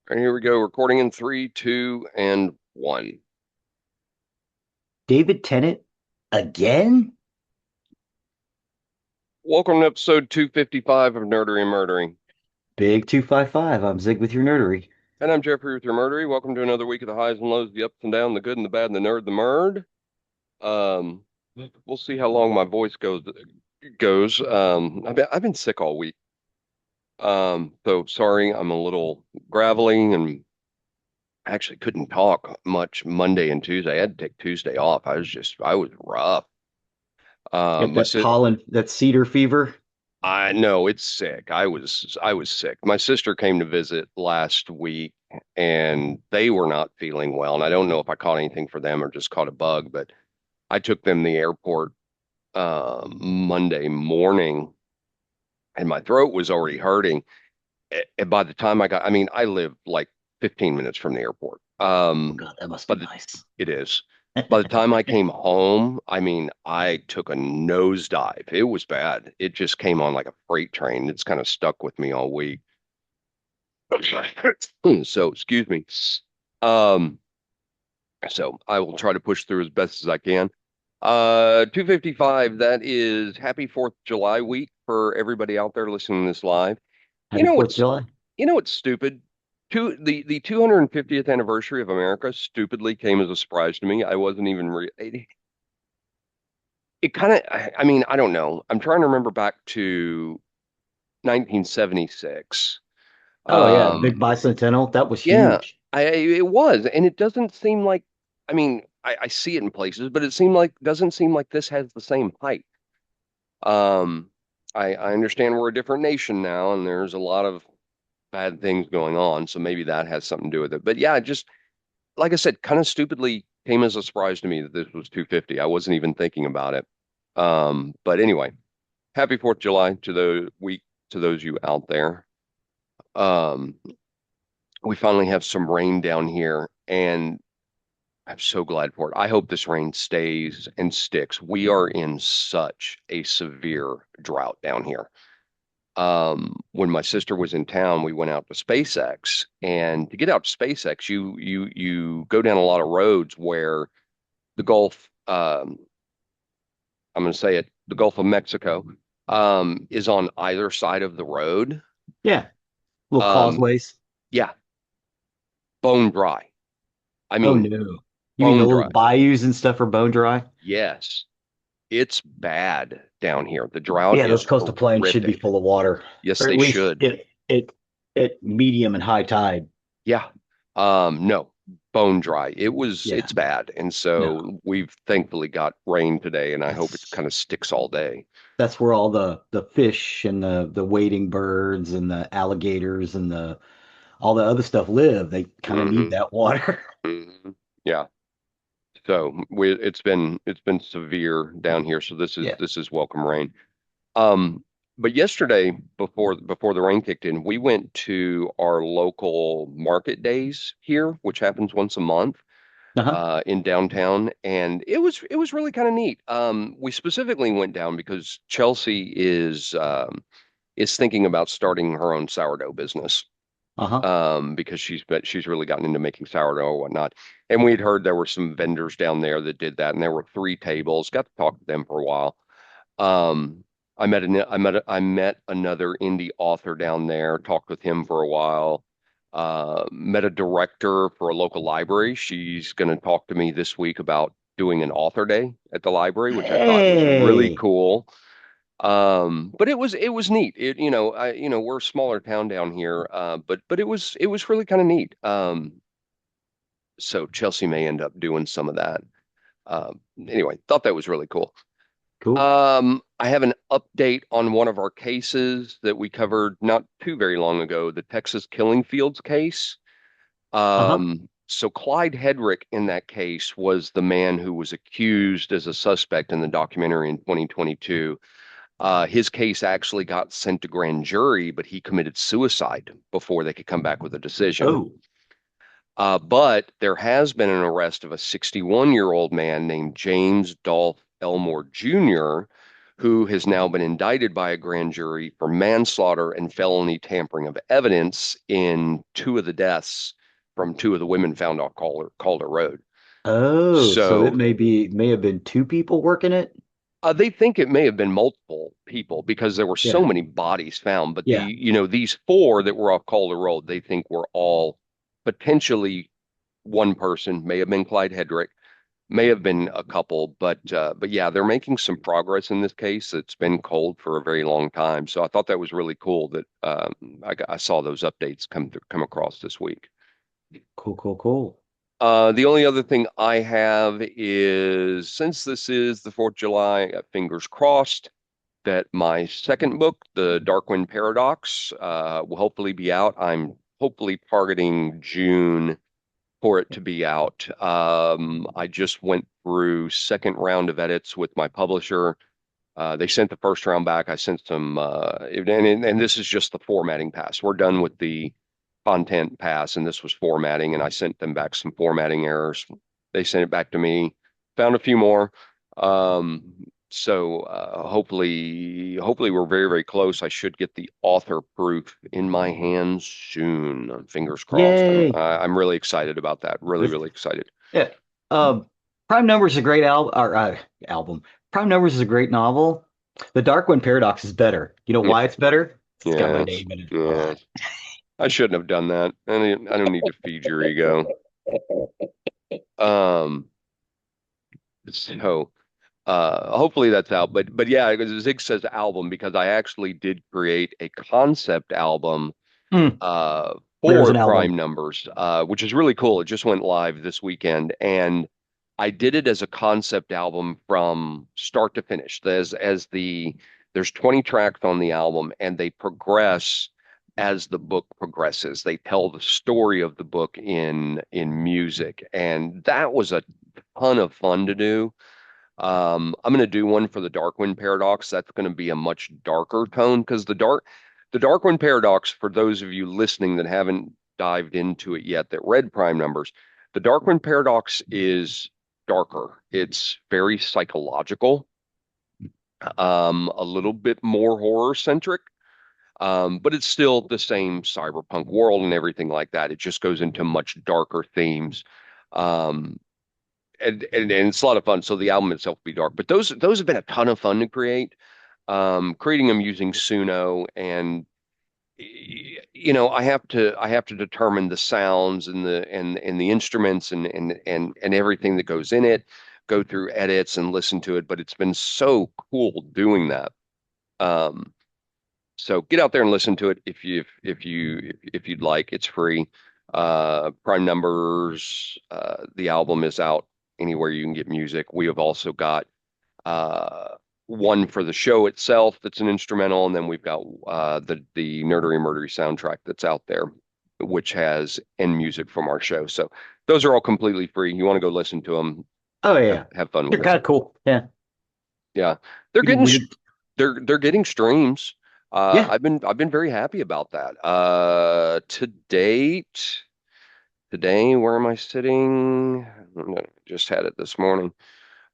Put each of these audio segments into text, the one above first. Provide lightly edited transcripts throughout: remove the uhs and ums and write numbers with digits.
And here we go, recording in three, two, and one. David Tennant again? Welcome to episode 255 of Nerdery and Murdering. Big 255. I'm Zig with your nerdery. And I'm Jeffrey with your Murdery. Welcome to another week of the highs and lows, the ups and downs, the good and the bad, and the nerd, the murd. Um, we'll see how long my voice goes. I've been sick all week. So sorry, I'm a little graveling and actually couldn't talk much Monday and Tuesday. I had to take Tuesday off. I was rough. Get My that si pollen, that cedar fever. I know it's sick. I was sick. My sister came to visit last week and they were not feeling well. And I don't know if I caught anything for them or just caught a bug, but I took them to the airport Monday morning and my throat was already hurting. And by the time I mean, I live like 15 minutes from the airport. Oh God, that must be But nice. it is. By the time I came home, I mean, I took a nosedive. It was bad. It just came on like a freight train. It's kind of stuck with me all week. So, excuse me. Um, so I will try to push through as best as I can. 255, that is happy 4th of July week for everybody out there listening to this live. You Happy know 4th of what's July. you know what's stupid? The 250th anniversary of America stupidly came as a surprise to me. I wasn't even it kind of I mean, I don't know. I'm trying to remember back to 1976. Oh yeah, the big Um bicentennial. That was yeah, huge. it was, and it doesn't seem like, I mean, I see it in places, but it seemed like doesn't seem like this has the same height. Um I understand we're a different nation now and there's a lot of bad things going on, so maybe that has something to do with it. But yeah, just like I said, kind of stupidly came as a surprise to me that this was 250. I wasn't even thinking about it. But anyway, happy 4th of July to the week to those you out there. Um, we finally have some rain down here, and I'm so glad for it. I hope this rain stays and sticks. We are in such a severe drought down here. When my sister was in town, we went out to SpaceX, and to get out to SpaceX, you go down a lot of roads where the Gulf, I'm going to say it, the Gulf of Mexico, is on either side of the road. Yeah, little Um, causeways. yeah, bone dry. I Oh mean, no. You mean the bone little dry. bayous and stuff are bone dry? Yes, it's bad down here. The drought Yeah, is those coastal plains should be horrific. full of water, Yes, or at they least should. at medium and high tide. Yeah. No, bone dry. Yeah, It's bad. And no. so we've thankfully got rain today, and I hope it That's kind of sticks all day. that's where all the fish and the wading birds and the alligators and the all the other stuff live. They kind of need Hmm. that water. Hmm. Yeah. So it's been severe down here. So this is Yeah. this is welcome rain. Um, but yesterday, before the rain kicked in, we went to our local market days here, which happens once a month Uh-huh. in downtown, and it was really kind of neat. We specifically went down because Chelsea is thinking about starting her own sourdough business. Uh-huh. Because she's really gotten into making sourdough or whatnot. And we had heard there were some vendors down there that did that, and there were three tables. Got to talk to them for a while. Um, I met another indie author down there, talked with him for a while. Met a director for a local library. She's going to talk to me this week about doing an author day at the library, which I thought was really Hey. cool. But it was neat. We're a smaller town down here, but it was really kind of neat. So Chelsea may end up doing some of that. Anyway, thought that was really cool. Cool. I have an update on one of our cases that we covered not too very long ago, the Texas Killing Fields case. Uh-huh. So Clyde Hedrick in that case was the man who was accused as a suspect in the documentary in 2022. His case actually got sent to grand jury, but he committed suicide before they could come back with a decision. Oh. But there has been an arrest of a 61-year-old man named James Dolph Elmore Jr., who has now been indicted by a grand jury for manslaughter and felony tampering of evidence in two of the deaths from two of the women found off Calder Road. Oh, so it So may have been two people working it. they think it may have been multiple people because there were so Yeah. many bodies found. But Yeah. these four that were off Calder Road, they think were all potentially one person, may have been Clyde Hedrick, may have been a couple, but yeah, they're making some progress in this case. It's been cold for a very long time, so I thought that was really cool that I saw those updates come across this week. Cool, cool, cool. The only other thing I have is since this is the 4th of July, I got fingers crossed that my second book, The Darkwind Paradox, will hopefully be out. I'm hopefully targeting June for it to be out. I just went through second round of edits with my publisher. They sent the first round back. I sent some, and this is just the formatting pass. We're done with the content pass, and this was formatting, and I sent them back some formatting errors. They sent it back to me. Found a few more. Hopefully we're very, very close. I should get the author proof in my hands soon. Fingers crossed. Yay. I'm really excited about that. Really, really excited. Yeah. Um, Prime Numbers is a great album. Prime Numbers is a great novel. The Darkwind Paradox is better. You know Yeah, why it's better? It's got my yes, name in it. yeah. Ugh. I shouldn't have done that. I don't need to feed your ego. Um, so hopefully that's out. But yeah, because Zig says album because I actually did create a concept album Hmm. uh There's for an album. Prime Numbers, which is really cool. It just went live this weekend, and I did it as a concept album from start to finish. There's 20 tracks on the album, and they progress as the book progresses. They tell the story of the book in music, and that was a ton of fun to do. I'm going to do one for the Darkwind Paradox. That's going to be a much darker tone because the Darkwind Paradox, for those of you listening that haven't dived into it yet, that read Prime Numbers, the Darkwind Paradox is darker. It's very psychological, a little bit more horror centric, but it's still the same cyberpunk world and everything like that. It just goes into much darker themes. Um, and it's a lot of fun. So the album itself will be dark, but those have been a ton of fun to create. Creating them using Suno, and I have to determine the sounds and the instruments and everything that goes in it. Go through edits and listen to it, but it's been so cool doing that. Um, so get out there and listen to it if you'd like. It's free. Prime Numbers. The album is out anywhere you can get music. We have also got uh, one for the show itself that's an instrumental, and then we've got the Nerdery Murdery soundtrack that's out there, which has end music from our show. So those are all completely free. You want to go listen to them, Oh have yeah. have fun They're with it. kind of cool. Yeah. Yeah, they're Pretty getting weird. they're getting streams. Yeah. I've been very happy about that. To date, today, where am I sitting? Just had it this morning.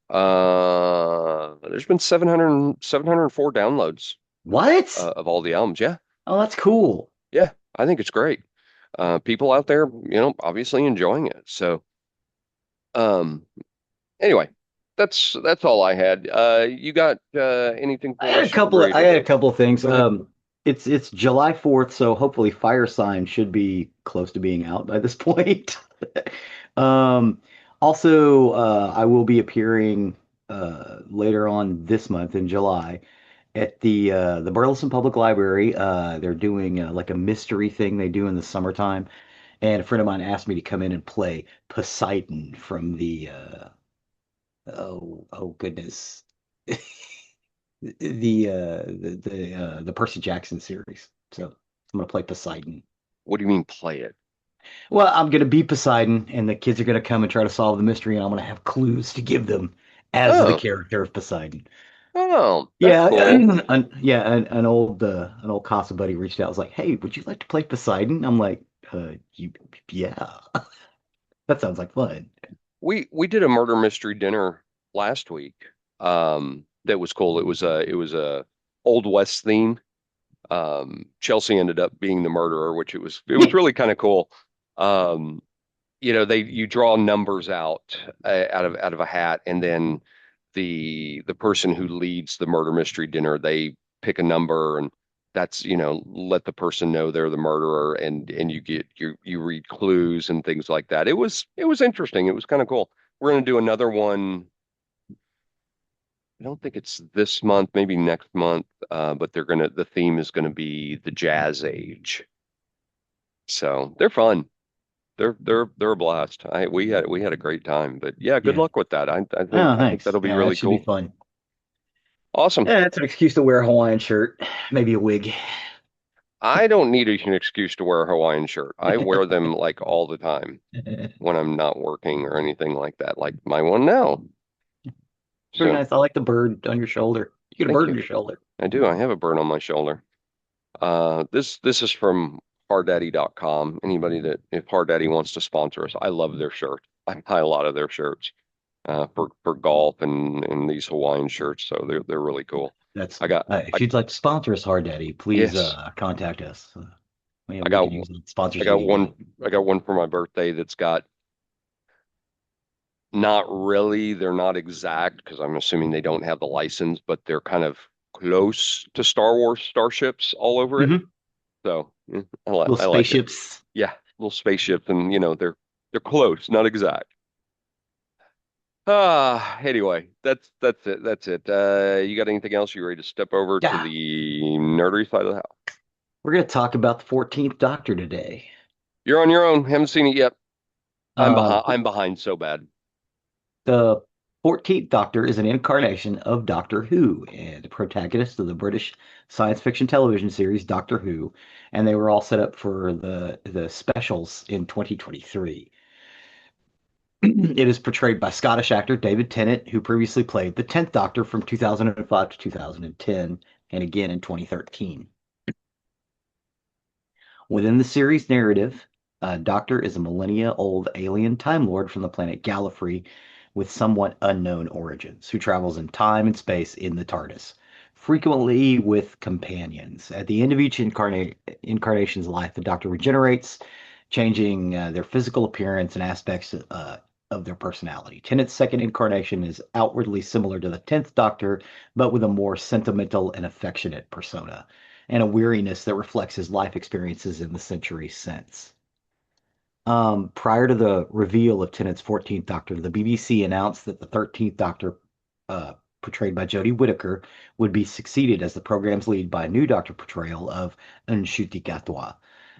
There's been 704 downloads What? of all the albums. Yeah, Oh, that's cool. yeah, I think it's great. People out there, obviously enjoying it. So, um, anyway, that's all I had. You got anything for us, or I ready to had a couple of things. go ahead? It's July 4th, so hopefully Fire Sign should be close to being out by this point. Um, Also, I will be appearing later on this month in July at the Burleson Public Library. They're doing like a mystery thing they do in the summertime, and a friend of mine asked me to come in and play Poseidon from the oh goodness. The Percy Jackson series. So I'm gonna play Poseidon. What do you mean play it? Well, I'm gonna be Poseidon, and the kids are gonna come and try to solve the mystery, and I'm gonna have clues to give them as the Oh, character of Poseidon. oh, that's Yeah, cool. an old Casa buddy reached out. Was like, "Hey, would you like to play Poseidon?" I'm like, you, yeah, that sounds like fun." We did a murder mystery dinner last week. Um, that was cool. It was a Old West theme. Chelsea ended up being the murderer, which it was really kind of cool. Um, you draw numbers out of a hat, and then the person who leads the murder mystery dinner, they pick a number, and that's, let the person know they're the murderer, and you read clues and things like that. It was interesting. It was kind of cool. We're gonna do another one. I don't think it's this month, maybe next month, but the theme is gonna be the Jazz Age. So they're fun. They're a blast. We had a great time. But yeah, good Yeah. luck with that. I think Oh, I think thanks. that'll be Yeah, that really should be cool. fun. Awesome. Yeah, that's an excuse to wear a Hawaiian shirt, maybe a wig. I don't need an excuse to wear a Hawaiian shirt. I wear them like all the time when I'm not working or anything like that. Like my one now. Very So nice. I like the bird on your shoulder. You get a thank bird you. on your shoulder. I do. I have a burn on my shoulder. This is from harddaddy.com. Anybody that if Hard Daddy wants to sponsor us, I love their shirt. I buy a lot of their shirts for golf and these Hawaiian shirts. So they're really cool. That's I got if I you'd like to sponsor us, Hard Daddy, please yes. contact us. Yeah, I we got could use the I sponsorship got you got. one I got one for my birthday that's got not really, they're not exact because I'm assuming they don't have the license, but they're kind of close to Star Wars starships all over it. Hmm. So Little I like it. spaceships. Yeah, little spaceships, and they're close, not exact. Anyway, that's it. That's it. You got anything else? You ready to step over to Yeah, the nerdery side of the house? we're gonna talk about the 14th Doctor today. You're on your own. Haven't seen it yet. I'm Um, behind. I'm behind so bad. the 14th Doctor is an incarnation of Doctor Who and the protagonist of the British science fiction television series Doctor Who, and they were all set up for the specials in 2023. It is portrayed by Scottish actor David Tennant, who previously played the 10th Doctor from 2005 to 2010, and again in 2013. Within the series narrative, Doctor is a millennia-old alien Time Lord from the planet Gallifrey with somewhat unknown origins, who travels in time and space in the TARDIS, frequently with companions. At the end of each incarnation's life, the Doctor regenerates, changing their physical appearance and aspects of their personality. Tennant's second incarnation is outwardly similar to the 10th Doctor, but with a more sentimental and affectionate persona and a weariness that reflects his life experiences in the century since. Prior to the reveal of Tennant's 14th Doctor, the BBC announced that the 13th Doctor, uh, portrayed by Jodie Whittaker, would be succeeded as the program's lead by a new Doctor portrayal of Ncuti Gatwa.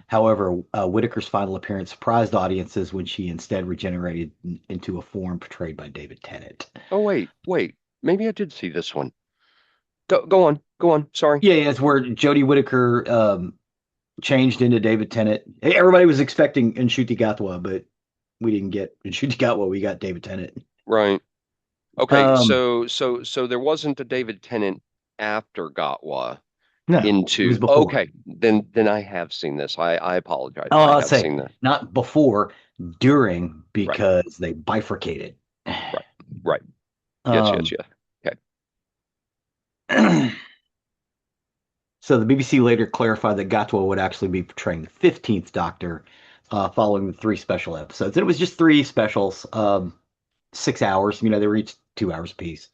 However, Whittaker's final appearance surprised audiences when she instead regenerated into a form portrayed by David Tennant. Oh wait. Maybe I did see this one. Go on. Sorry. Yeah, yeah, it's where Jodie Whittaker changed into David Tennant. Everybody was expecting Ncuti Gatwa, but we didn't get Ncuti Gatwa. We got David Tennant. Right. Okay. Um, So there wasn't a David Tennant after Gatwa no, it into. was before. Okay. Then I have seen this. I apologize. Oh, I I'll have say seen that. not before, during, Right. because they bifurcated. Right. Right. Yes. Yes. Um, Yes. Okay. so the BBC later clarified that Gatwa would actually be portraying the 15th Doctor, following the three special episodes. And it was just three specials, 6 hours. They were each 2 hours apiece.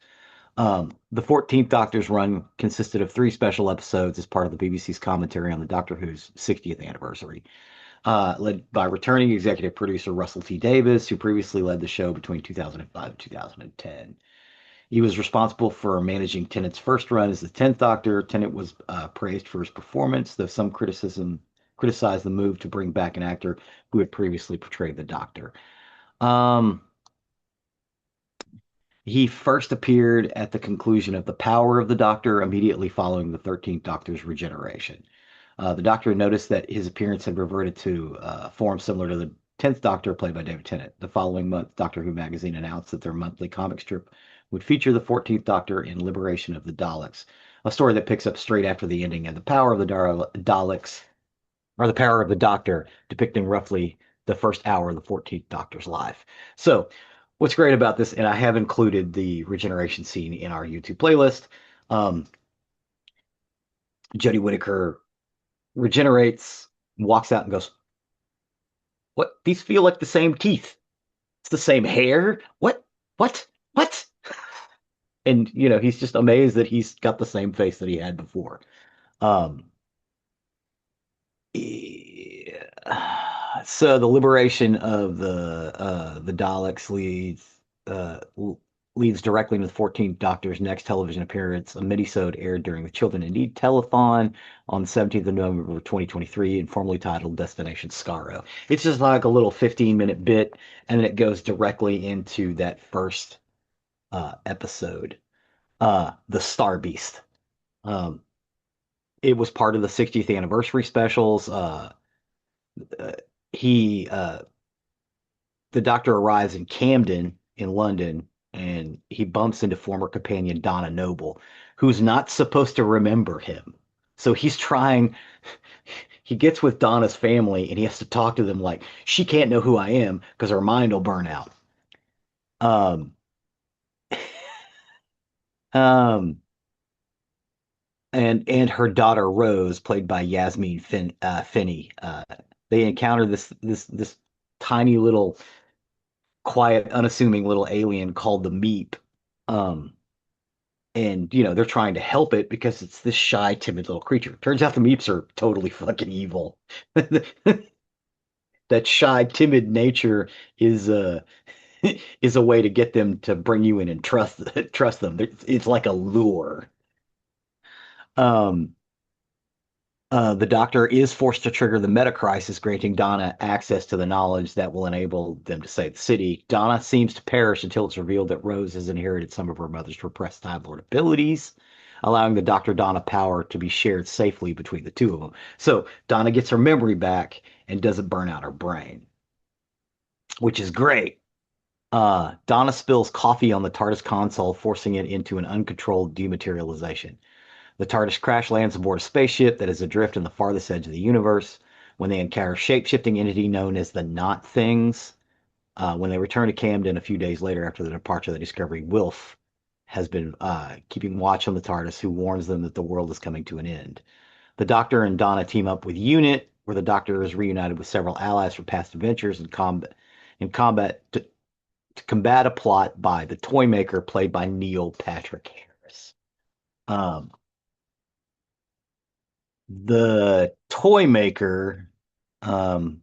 The 14th Doctor's run consisted of three special episodes as part of the BBC's commentary on the Doctor Who's 60th anniversary, led by returning executive producer Russell T Davies, who previously led the show between 2005 and 2010. He was responsible for managing Tennant's first run as the 10th Doctor. Tennant was praised for his performance, though some criticism criticized the move to bring back an actor who had previously portrayed the Doctor. Um, He first appeared at the conclusion of The Power of the Doctor, immediately following the 13th Doctor's regeneration. The Doctor noticed that his appearance had reverted to form similar to the 10th Doctor, played by David Tennant. The following month, Doctor Who magazine announced that their monthly comic strip would feature the 14th Doctor in Liberation of the Daleks, a story that picks up straight after the ending of The Power of the Daleks, or The Power of the Doctor, depicting roughly the first hour of the 14th Doctor's life. So, what's great about this, and I have included the regeneration scene in our YouTube playlist. Um, Jodie Whittaker regenerates, walks out and goes, "What? These feel like the same teeth. It's the same hair. What? What? What?" And he's just amazed that he's got the same face that he had before. Um, so the liberation of the Daleks leads directly into the 14th Doctor's next television appearance. A minisode aired during the Children in Need telethon on the 17th of November 2023, and formerly titled Destination Skaro. It's just like a little 15-minute bit, and then it goes directly into that first episode, the Star Beast. Um, it was part of the 60th anniversary specials. Uh, he The Doctor arrives in Camden in London, and he bumps into former companion Donna Noble, who's not supposed to remember him. So he's trying. He gets with Donna's family, and he has to talk to them like she can't know who I am because her mind will burn out. Um, um, and her daughter Rose, played by Finney. They encounter this tiny little quiet, unassuming little alien called the Meep. Um, and they're trying to help it because it's this shy, timid little creature. Turns out the Meeps are totally fucking evil. That shy, timid nature is is a way to get them to bring you in and trust them. It's like a lure. Um, the Doctor is forced to trigger the meta crisis, granting Donna access to the knowledge that will enable them to save the city. Donna seems to perish until it's revealed that Rose has inherited some of her mother's repressed Time Lord abilities, allowing the Doctor Donna power to be shared safely between the two of them. So Donna gets her memory back and doesn't burn out her brain, which is great. Donna spills coffee on the TARDIS console, forcing it into an uncontrolled dematerialization. The TARDIS crash lands aboard a spaceship that is adrift in the farthest edge of the universe. When they encounter a shape-shifting entity known as the Not Things, when they return to Camden a few days later after the departure, they discover Wilf has been keeping watch on the TARDIS, who warns them that the world is coming to an end. The Doctor and Donna team up with Unit, where the Doctor is reunited with several allies from past adventures in combat to combat a plot by the Toymaker, played by Neil Patrick Harris. Um, The Toy Maker um,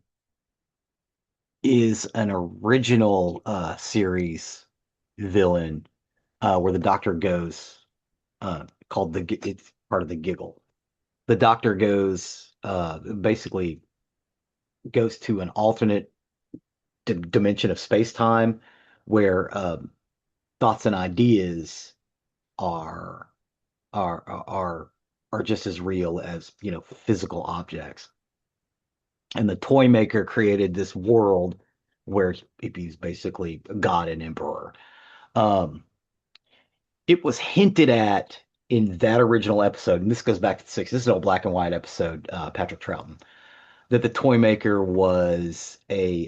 is an original series villain where the Doctor goes called it's part of the Giggle. The Doctor goes basically goes to an alternate dimension of space time where thoughts and ideas are are are just as real as physical objects. And the toy maker created this world where he's basically God and emperor. Um, it was hinted at in that original episode, and this goes back to the 60s. This is an old black and white episode, Patrick Troughton, that the toy maker was a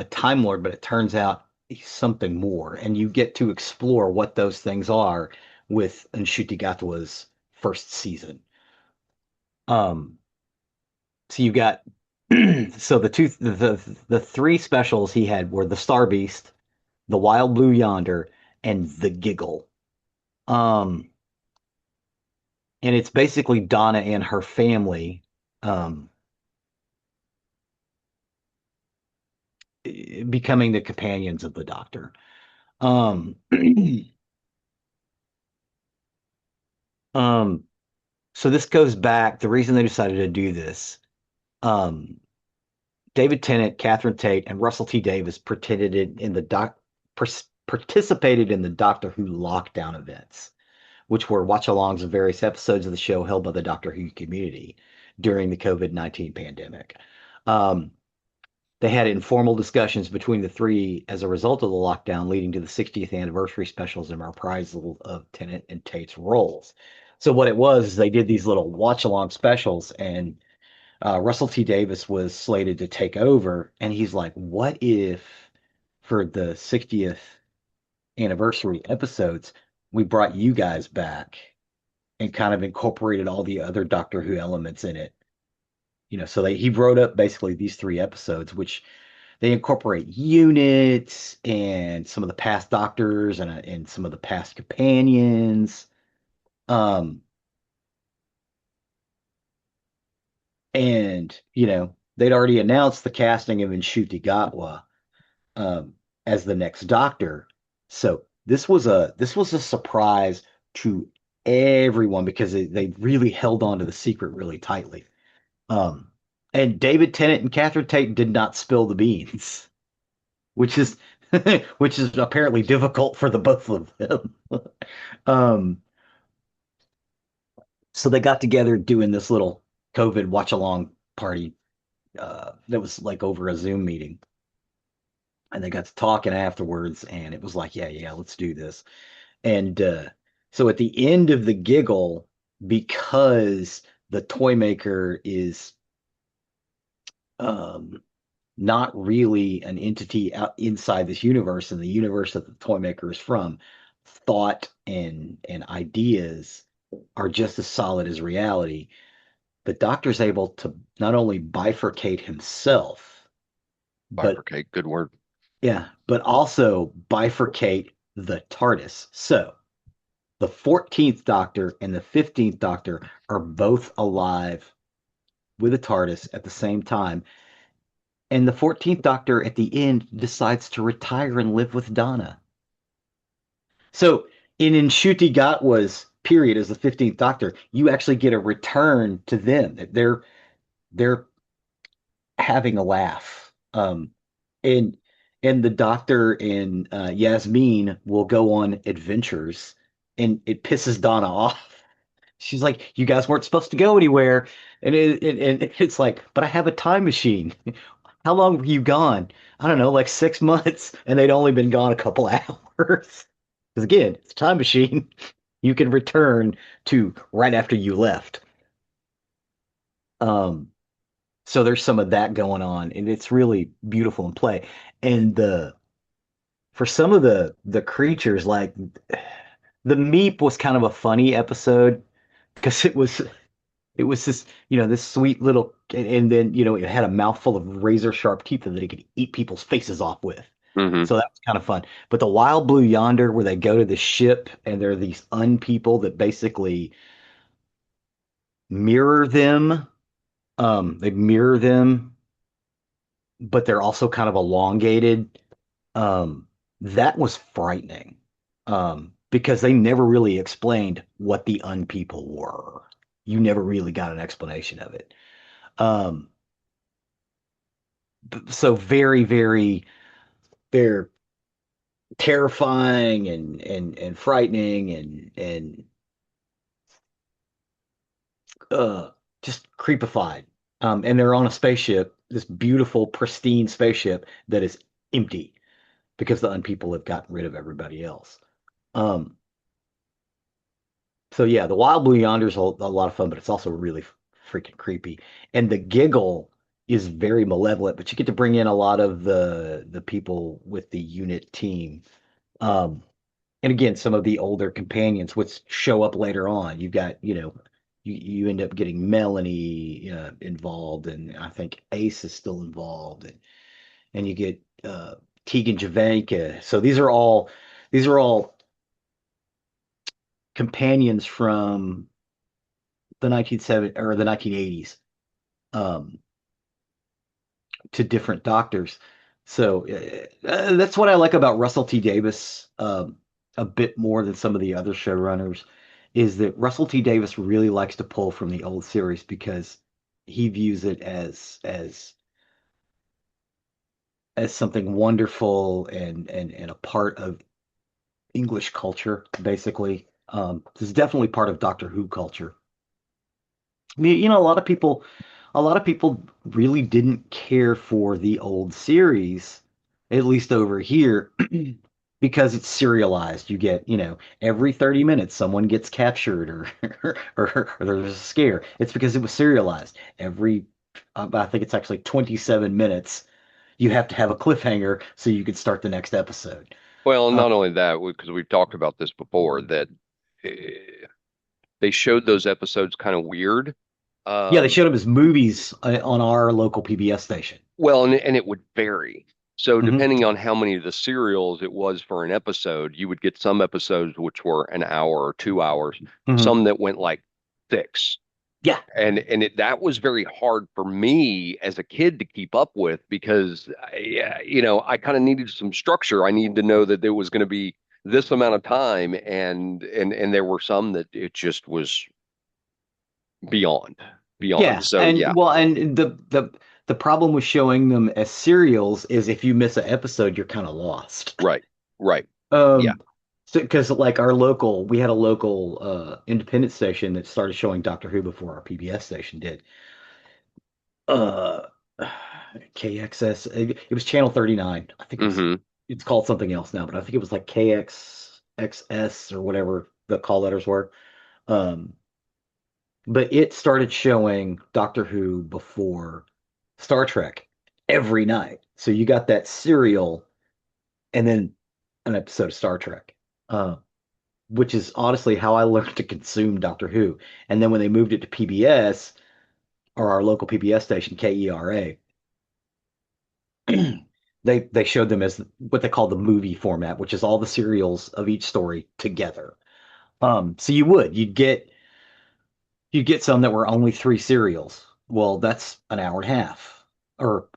Time Lord, but it turns out he's something more, and you get to explore what those things are with Ncuti Gatwa's first season. Um, so you got so the three specials he had were the Star Beast, the Wild Blue Yonder, and the Giggle. Um, and it's basically Donna and her family um, becoming the companions of the Doctor. Um, um, so this goes back. The reason they decided to do this, um, David Tennant, Catherine Tate, and Russell T Davies pretended in the participated in the Doctor Who lockdown events, which were watch-alongs of various episodes of the show held by the Doctor Who community during the COVID-19 pandemic. Um, they had informal discussions between the three as a result of the lockdown, leading to the 60th anniversary specials and reprisal of Tennant and Tate's roles. So what it was is they did these little watch-along specials, and Russell T Davies was slated to take over, and he's like, "What if for the 60th?" anniversary episodes, we brought you guys back and kind of incorporated all the other Doctor Who elements in it. So he wrote up basically these three episodes, which they incorporate units and some of the past doctors and some of the past companions. Um, and they'd already announced the casting of Ncuti Gatwa um, as the next Doctor. So this was a surprise to everyone because they really held on to the secret really tightly. Um, and David Tennant and Catherine Tate did not spill the beans, which is which is apparently difficult for the both of them. um, so they got together doing this little COVID watch along party that was like over a Zoom meeting, and they got to talking afterwards, and it was like, yeah, yeah, let's do this. And so at the end of the giggle, because the toy maker is um, not really an entity out inside this universe and the universe that the toy maker is from, thought and ideas are just as solid as reality. The Doctor's able to not only bifurcate himself, but Bifurcate, good word. yeah, but also bifurcate the TARDIS. So the 14th Doctor and the 15th Doctor are both alive with a TARDIS at the same time. And the 14th Doctor at the end decides to retire and live with Donna. So in Ncuti Gatwa's period as the 15th Doctor, you actually get a return to them. They're having a laugh. And and the Doctor and Yasmin will go on adventures, and it pisses Donna off. She's like, "You guys weren't supposed to go anywhere," and it's like, "But I have a time machine." How long were you gone? I don't know, like 6 months, and they'd only been gone a couple hours. Because again, it's a time machine. You can return to right after you left. Um, so there's some of that going on, and it's really beautiful in play. And the for some of the creatures, like the Meep was kind of a funny episode because it was this, this sweet little, and then, it had a mouthful of razor sharp teeth that it could eat people's faces off with. Hmm. So that was kind of fun. But the Wild Blue Yonder, where they go to the ship and there are these unpeople that basically mirror them. They mirror them, but they're also kind of elongated. Um, that was frightening. Because they never really explained what the unpeople were. You never really got an explanation of it. Um, so very, very, they're terrifying and frightening and just creepified. And they're on a spaceship, this beautiful, pristine spaceship that is empty because the unpeople have gotten rid of everybody else. Um, so yeah, the Wild Blue Yonder is a lot of fun, but it's also really freaking creepy. And the giggle is very malevolent, but you get to bring in a lot of the people with the unit team. Um, and again, some of the older companions which show up later on. You've got, you end up getting Melanie involved, and I think Ace is still involved, and you get Tegan Javanka. So these are all companions from the 1970s or the 1980s um, to different doctors. So that's what I like about Russell T Davis a bit more than some of the other showrunners is that Russell T Davis really likes to pull from the old series because he views it as something wonderful and a part of English culture, basically. This is definitely part of Doctor Who culture. I mean, a lot of people really didn't care for the old series, at least over here, because it's serialized. You get, every 30 minutes someone gets captured or there's a scare. It's because it was serialized. I think it's actually 27 minutes. You have to have a cliffhanger so you can start the next episode. Well, Uh, not only that, because we've talked about this before, that eh, they showed those episodes kind of weird. yeah, they Um, showed them as movies on our local PBS station. well, and it would vary. So Hmm. depending on how many of the serials it was for an episode, you would get some episodes which were an hour or 2 hours, Hmm. some that went like six. Yeah, That was very hard for me as a kid to keep up with because I kind of needed some structure. I needed to know that there was going to be this amount of time, and there were some that it just was beyond beyond. yeah, So and yeah, well, and the problem with showing them as serials is if you miss an episode, you're kind of lost. right, right, yeah, Um, so because like our local, we had a local independent station that started showing Doctor Who before our PBS station did. Uh, KXS. It was channel 39. I think hmm it's called something else now, but I think it was like KXXS or whatever the call letters were. Um, but it started showing Doctor Who before Star Trek every night. So you got that serial and then an episode of Star Trek. Which is honestly how I learned to consume Doctor Who. And then when they moved it to PBS or our local PBS station, KERA, they showed them as what they call the movie format, which is all the serials of each story together. So you'd get some that were only three serials. Well, that's an hour and a half, or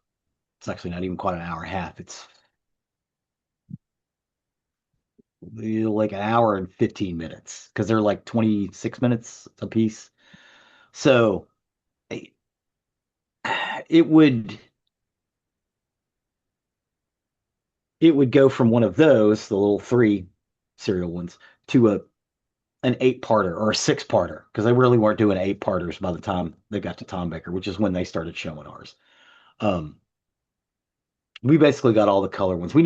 it's actually not even quite an hour and a half. It's like an hour and 15 minutes because they're like 26 minutes a piece. So it would it would go from one of those, the little three serial ones, to an eight-parter or a six-parter because they really weren't doing eight-parters by the time they got to Tom Baker, which is when they started showing ours. Um, we basically got all the color ones. We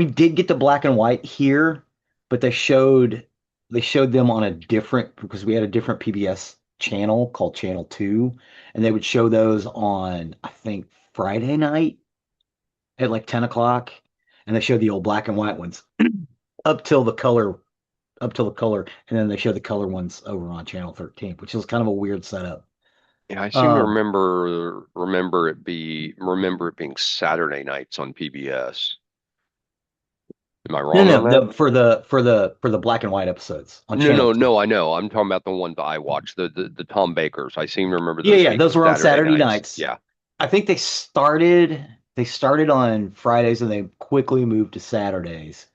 did get the black and white here, but they showed them on a different because we had a different PBS channel called Channel 2, and they would show those on, I think, Friday night at like 10 o'clock, and they showed the old black and white ones up till the color and then they show the color ones over on channel 13, which is kind of a weird setup. yeah. I seem to Um, remember it being Saturday nights on PBS. Am I no, wrong no, on that? no, for the black and white episodes on No, channel no, 2. no. I know. I'm talking about the ones I watched, the Tom Bakers. I seem to remember Yeah, those yeah, being those were on Saturday Saturday nights. nights. Yeah. I think they started on Fridays and they quickly moved to Saturdays.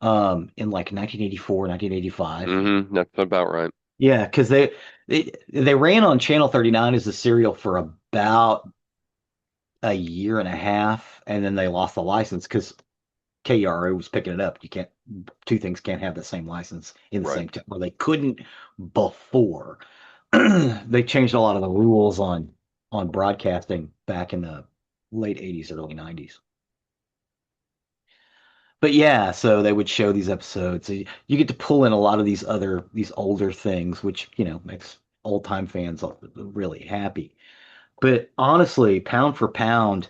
In like 1984, 1985. That's about right. Yeah, because they ran on channel 39 as a serial for about a year and a half, and then they lost the license because KRO was picking it up. You can't, two things can't have the same license in the Right. same time. Well, they couldn't before. They changed a lot of the rules on broadcasting back in the late 80s, early 90s. But yeah, so they would show these episodes. So you get to pull in a lot of these older things, which, makes old time fans really happy. But honestly, pound for pound,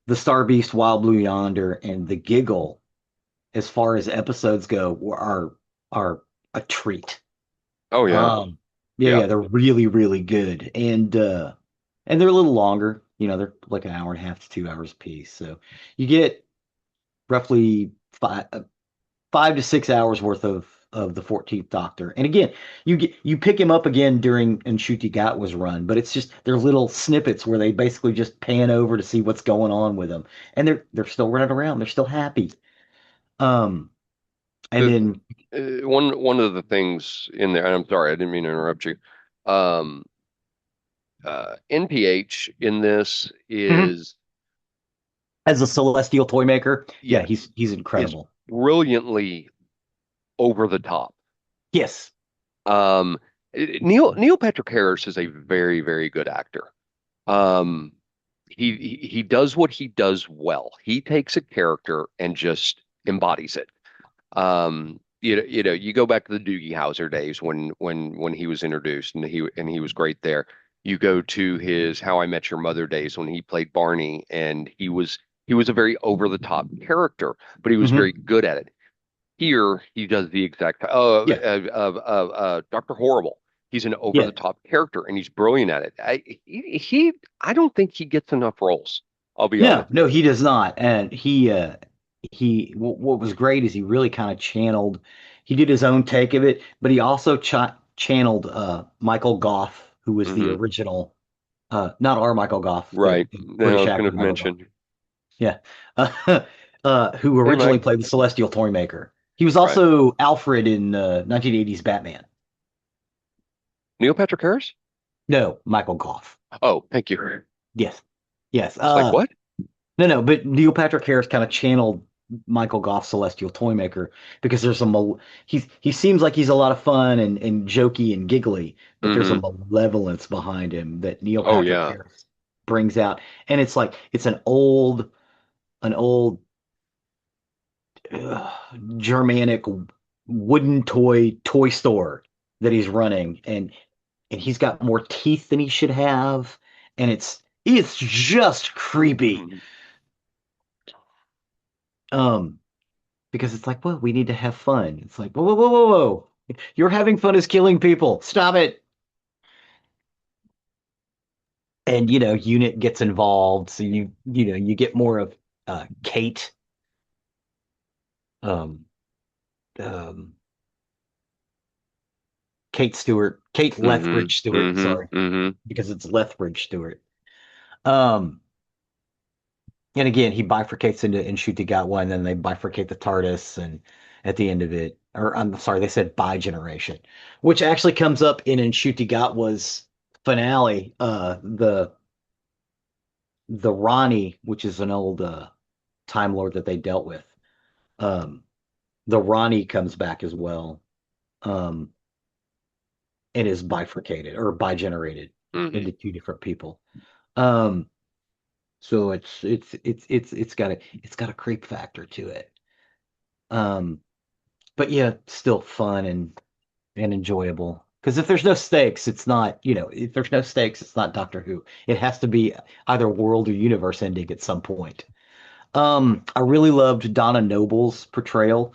the Star Beast, Wild Blue Yonder, and the Giggle, as far as episodes go, are a treat. Oh yeah. Yeah, Yeah. yeah, they're really, really good. And they're a little longer, they're like an hour and a half to 2 hours a piece. So you get roughly 5 to 6 hours worth of the 14th Doctor. And again, you pick him up again during Ncuti Gat was run, but it's just they're little snippets where they basically just pan over to see what's going on with him. And they're still running around, they're still happy. Um, and The then one of the things in there, and I'm sorry, I didn't mean to interrupt you. Um, NPH in this Mhm. is As a celestial toy maker, yeah, yes, he's is incredible. brilliantly over the top. Yes. Um, Neil Patrick Harris is a very, very good actor. Um, he does what he does well. He takes a character and just embodies it. You go back to the Doogie Howser days when he was introduced and he was great there. You go to his How I Met Your Mother days when he played Barney and he was he was a very over the top character, but he was very Hmm. good at it. Here, he does the exact Yeah. Dr. Horrible. He's an over Yeah. the top character, and he's brilliant at it. I don't think he gets enough roles. I'll be No, honest. no, he does not. And what was great is he really kind of channeled, he did his own take of it, but he also channeled Michael Goff, who was the Hmm. original, not our Michael Goff, Right. the I British was going actor to Michael Goff. mention. Yeah. Who Hey, originally Mike. played the Celestial Toymaker. He was Right. also Alfred in 1980s Batman. Neil Patrick Harris? No, Michael Goff. Oh, thank you. Yes. Yes. It's like what? No, no, but Neil Patrick Harris kind of channeled Michael Goff's Celestial Toymaker because there's he seems like he's a lot of fun and jokey and giggly, but there's a Hmm. malevolence behind him that Neil Oh Patrick yeah. Harris brings out. And it's like it's an old uh, Germanic wooden toy store that he's running and he's got more teeth than he should have and it's just creepy. Mhm. Um because it's like, well, we need to have fun. It's like, whoa, whoa, whoa, whoa, whoa. You're having fun is killing people. Stop it. And Unit gets involved, so you get more of Kate, um, um, Kate Hmm. Lethbridge Stewart, Hmm. sorry, Hmm. because it's Lethbridge Stewart. Um, and again, he bifurcates into and shoot the got one, then they bifurcate the TARDIS, and at the end of it, or I'm sorry, they said bi generation, which actually comes up in Ncuti was finale. The Ronnie, which is an old Time Lord that they dealt with. Um, the Ronnie comes back as well, um, and is bifurcated or bigenerated Hmm. into two different people. Um, so it's got a creep factor to it. Um, but yeah, still fun and enjoyable. Because if there's no stakes, it's not, if there's no stakes, it's not Doctor Who. It has to be either world or universe ending at some point. I really loved Donna Noble's portrayal,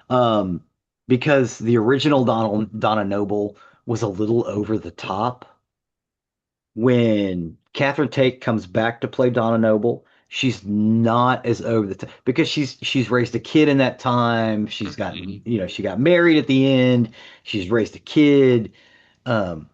um, because the original Donna Noble was a little over the top. When Catherine Tate comes back to play Donna Noble, she's not as over the top because she's raised a kid in that time. Hmm. She got married at the end. She's raised a kid. Um,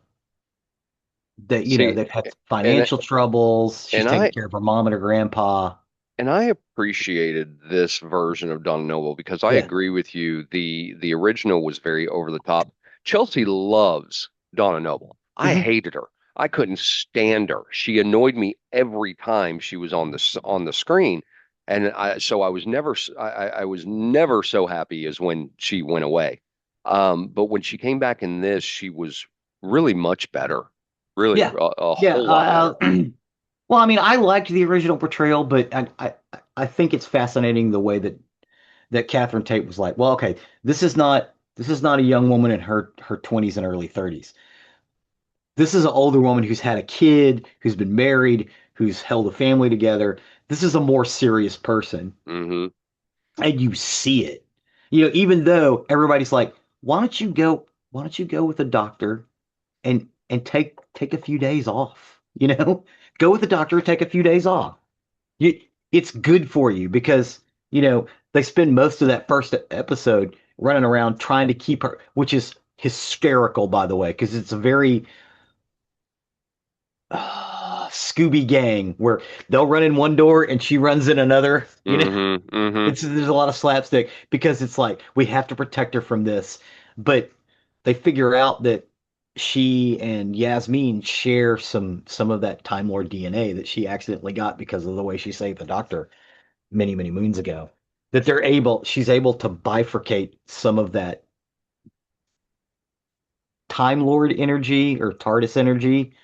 See, they've had and financial troubles. She's and taking I care of her mom and her grandpa. and I appreciated this version of Don Noble because I Yeah. agree with you. The original was very over the top. Chelsea loves Donna Noble. I Hmm. hated her. I couldn't stand her. She annoyed me every time she was on the screen, and I was never so happy as when she went away. But when she came back in this, she was really much better. Really, Yeah. a Yeah. whole lot better. Well, I mean, I liked the original portrayal, but I think it's fascinating the way that Catherine Tate was like, well, okay, this is not a young woman in her 20s and early 30s. This is an older woman who's had a kid, who's been married, who's held a family together. This is a more serious person, Hmm. and you see it. Even though everybody's like, why don't you go with a doctor and take a few days off? Go with the doctor, take a few days off. You, it's good for you because they spend most of that first episode running around trying to keep her, which is hysterical, by the way, because it's a very Scooby Gang where they'll run in one door and she runs in another. Hmm. Hmm. There's a lot of slapstick because it's like we have to protect her from this, but they figure out that she and Yasmin share some of that Time Lord DNA that she accidentally got because of the way she saved the Doctor many, many moons ago. That she's able to bifurcate some of that Time Lord energy or TARDIS energy,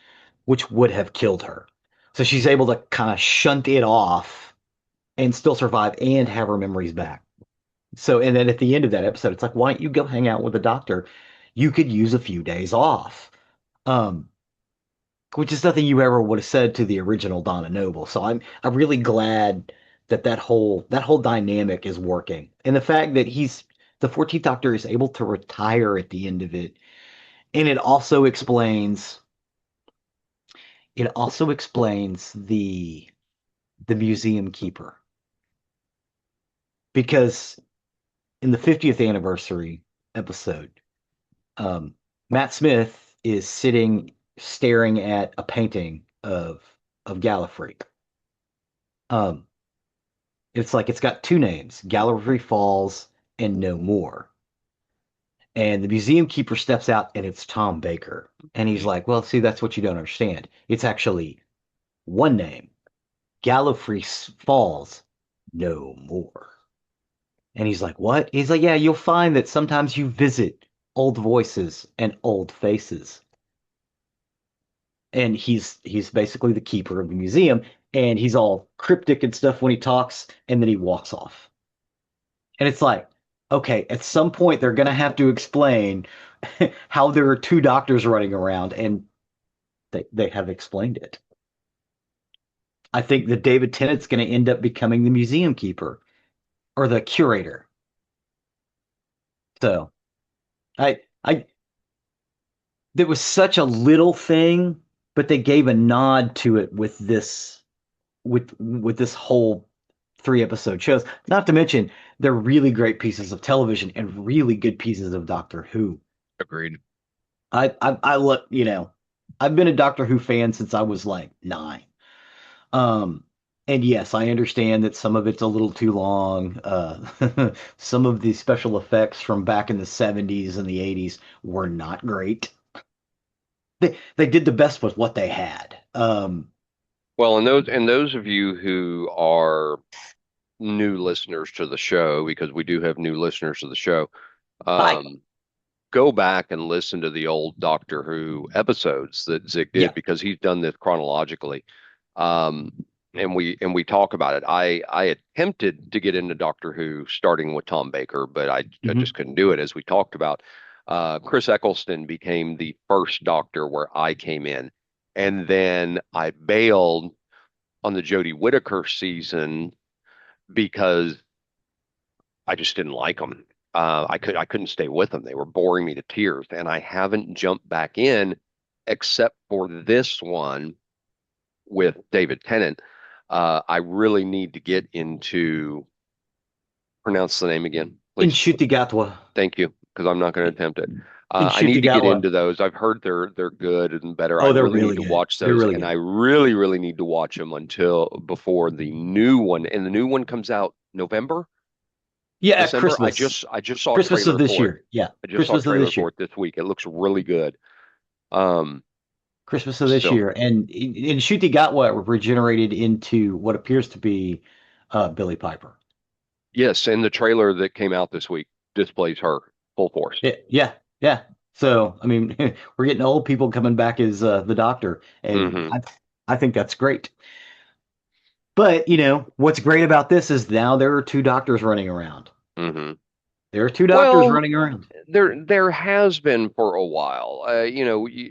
which would have killed her. So she's able to kind of shunt it off and still survive and have her memories back. So, and then at the end of that episode, it's like, why don't you go hang out with the doctor? You could use a few days off. Um, which is nothing you ever would have said to the original Donna Noble. So I'm really glad that whole dynamic is working. And the fact that the 14th Doctor is able to retire at the end of it. And it also explains the museum keeper. Because in the 50th anniversary episode, um, Matt Smith is sitting staring at a painting of Gallifrey. Um, it's like it's got two names, Gallifrey Falls and No More. And the museum keeper steps out and it's Tom Baker. And he's like, well, see, that's what you don't understand. It's actually one name, Gallifrey Falls, No More. And he's like, what? He's like, yeah, you'll find that sometimes you visit old voices and old faces. And he's basically the keeper of the museum, and he's all cryptic and stuff when he talks, and then he walks off. And it's like, okay, at some point they're gonna have to explain how there are two doctors running around, and they have explained it. I think that David Tennant's gonna end up becoming the museum keeper or the curator. So I there was such a little thing, but they gave a nod to it with this whole 3 episode shows. Not to mention they're really great pieces of television and really good pieces of Doctor Who. Agreed. I look, I've been a Doctor Who fan since I was like 9. Um, and yes, I understand that some of it's a little too long. Some of the special effects from back in the 70s and the 80s were not great. They did the best with what they had. Well, and those of you who are new listeners to the show, because we do have new listeners to the show, Hi. um, go back and listen to the old Doctor Who episodes that Zick did Yeah. because he's done this chronologically. Um, and we talk about it. I attempted to get into Doctor Who starting with Tom Baker, but I Hmm. just couldn't do it as we talked about. Chris Eccleston became the first Doctor where I came in, and then I bailed on the Jodie Whittaker season because I just didn't like them. I couldn't stay with them. They were boring me to tears, and I haven't jumped back in except for this one with David Tennant. I really need to get into pronounce the name again, In please. Shutigatwa. Thank you, because I'm not going to attempt it. In I need to get Shutigatwa. into those. I've heard they're good and better. I Oh, they're really need really to good. watch They're those, really and I good. really need to watch them until before the new one. And the new one comes out November, Yeah, at December. I Christmas. just I just saw a Christmas of trailer this for it. year. Yeah. I just saw a Christmas of trailer this for year. it this week. It looks really good. Um, Christmas of this so year. And in Shutigatwa regenerated into what appears to be Billy Piper. yes, and the trailer that came out this week displays her full force. Yeah, yeah, yeah. So, I mean, we're getting old people coming back as the doctor, and Hmm. I think that's great. But, what's great about this is now there are two doctors running around. Hmm. There are two doctors Well, running around. there has been for a while.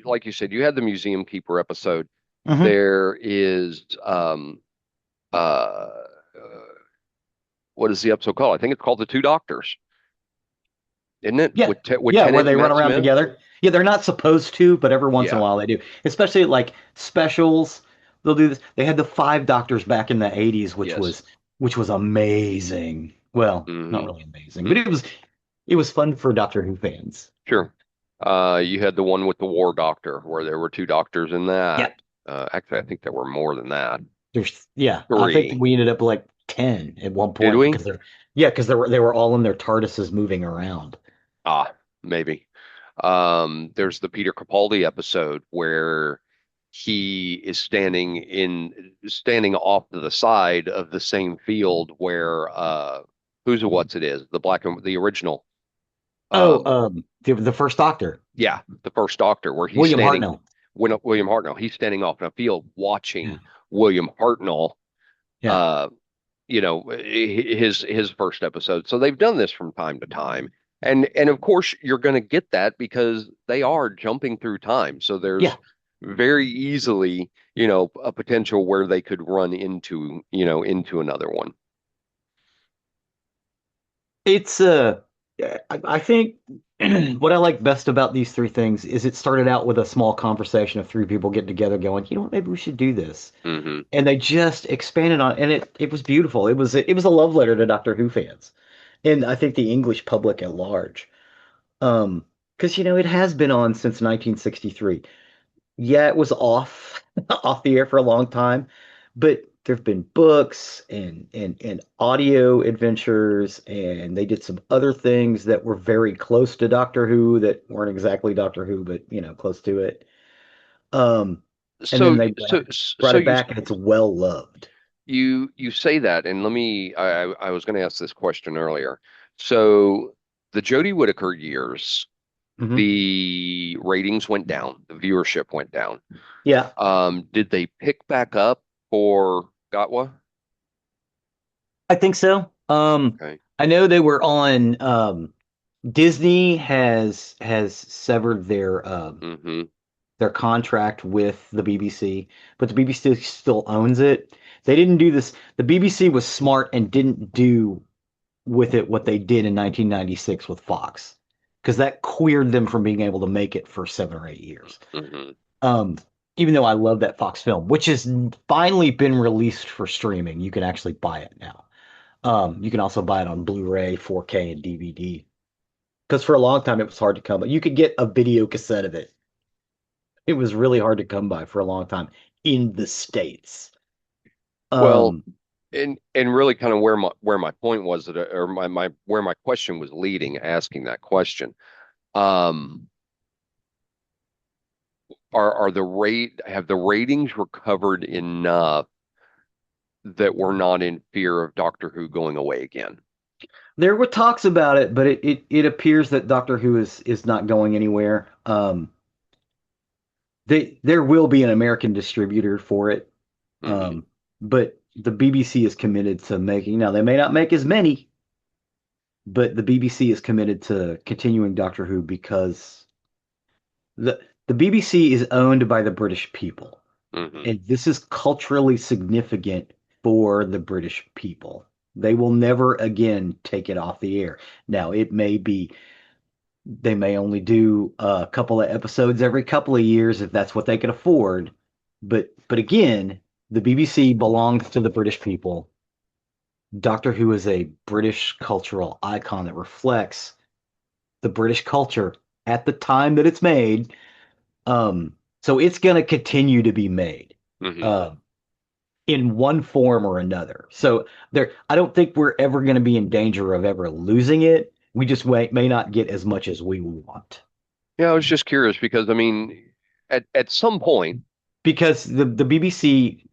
Like you said, you had the Museum Keeper episode. Hmm. There is what is the episode called? I think it's called The Two Doctors, isn't it? Yeah, With yeah, where Tennant and they run Matt around Smith. together. Yeah, they're not supposed to, but every once in a Yeah. while they do. Especially like specials, they'll do this. They had the five doctors back in the 80s, which Yes. was amazing. Well, not Hmm. really amazing, but it was fun for Doctor Who fans. Sure. You had the one with the War Doctor, where there were two doctors in Yeah, that. Actually, I think there were more than that. yeah. I think Three. we ended up like 10 at one Did point we? because they were all in their TARDISes moving around. Ah, maybe. There's the Peter Capaldi episode where he is standing off to the side of the same field where who's a what's it is the original Oh, um the first Doctor, yeah, the first Doctor, where he's William standing Hartnell. when William Hartnell, he's standing off in a field Yeah, watching William Hartnell, yeah, uh his first episode. So they've done this from time to time. And of course you're going to get that because they are jumping through time. So yeah. there's very easily, a potential where they could run into, into another one. It's I think what I like best about these three things is it started out with a small conversation of three people getting together going, you know what, maybe we should do this. Hmm. And they just expanded on and it was beautiful. It was a love letter to Doctor Who fans. And I think the English public at large. Because it has been on since 1963. Yeah, it was off off the air for a long time, but there've been books and audio adventures, and they did some other things that were very close to Doctor Who that weren't exactly Doctor Who, but close to it. Um, and then So, they so, brought so it back, and it's well loved. you say that, and let me. I was going to ask this question earlier. So, the Jodie Whittaker years, Hmm. the ratings went down, the viewership went down. Yeah, Did they pick back up for Gatwa? I think so. Okay. I know they were on. Disney has severed Hmm. their contract with the BBC, but the BBC still owns it. They didn't do this. The BBC was smart and didn't do with it what they did in 1996 with Fox, because that queered them from being able to make it for 7 or 8 years. Hmm. Um, Even though I love that Fox film, which has finally been released for streaming, you can actually buy it now. You can also buy it on Blu-ray, 4K, and DVD. Because for a long time it was hard to come by. You could get a video cassette of it. It was really hard to come by for a long time in the States. Well, Um, and really kind of where my point was that, or my where my question was leading, asking that question. Um, are the rate have the ratings recovered enough that we're not in fear of Doctor Who going away again? there were talks about it, but it appears that Doctor Who is not going anywhere. There will be an American distributor for it, Hmm. but the BBC is committed to making. Now they may not make as many, but the BBC is committed to continuing Doctor Who because the BBC is owned by the British people. Hmm. And this is culturally significant for the British people. They will never again take it off the air. Now, they may only do a couple of episodes every couple of years if that's what they can afford. But again, the BBC belongs to the British people. Doctor Who is a British cultural icon that reflects the British culture at the time that it's made. So it's going to continue to be made. Hmm. Um, in one form or another. So I don't think we're ever going to be in danger of ever losing it. We just may not get as much as we want Yeah, I was just curious because I mean, at some point. because the BBC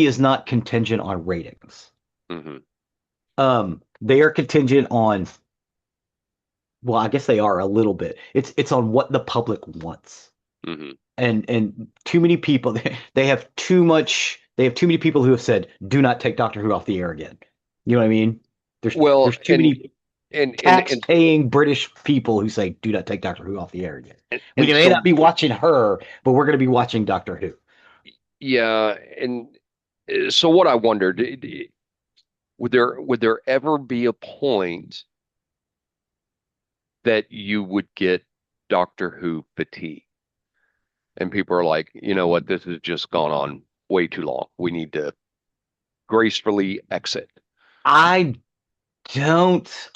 is not contingent on ratings. Hmm. They are contingent on, well, I guess they are a little bit. It's on what the public wants. Hmm. And too many people they have too many people who have said do not take Doctor Who off the air again. You know what I mean? there's Well, there's too many and tax-paying British people who say do not take Doctor Who off the air again. We and may not so be watching her, but we're going to be watching Doctor Who. yeah, and so what I wondered, would there ever be a point that you would get Doctor Who fatigue? And people are like, you know what, this has just gone on way too long. We need to gracefully exit. I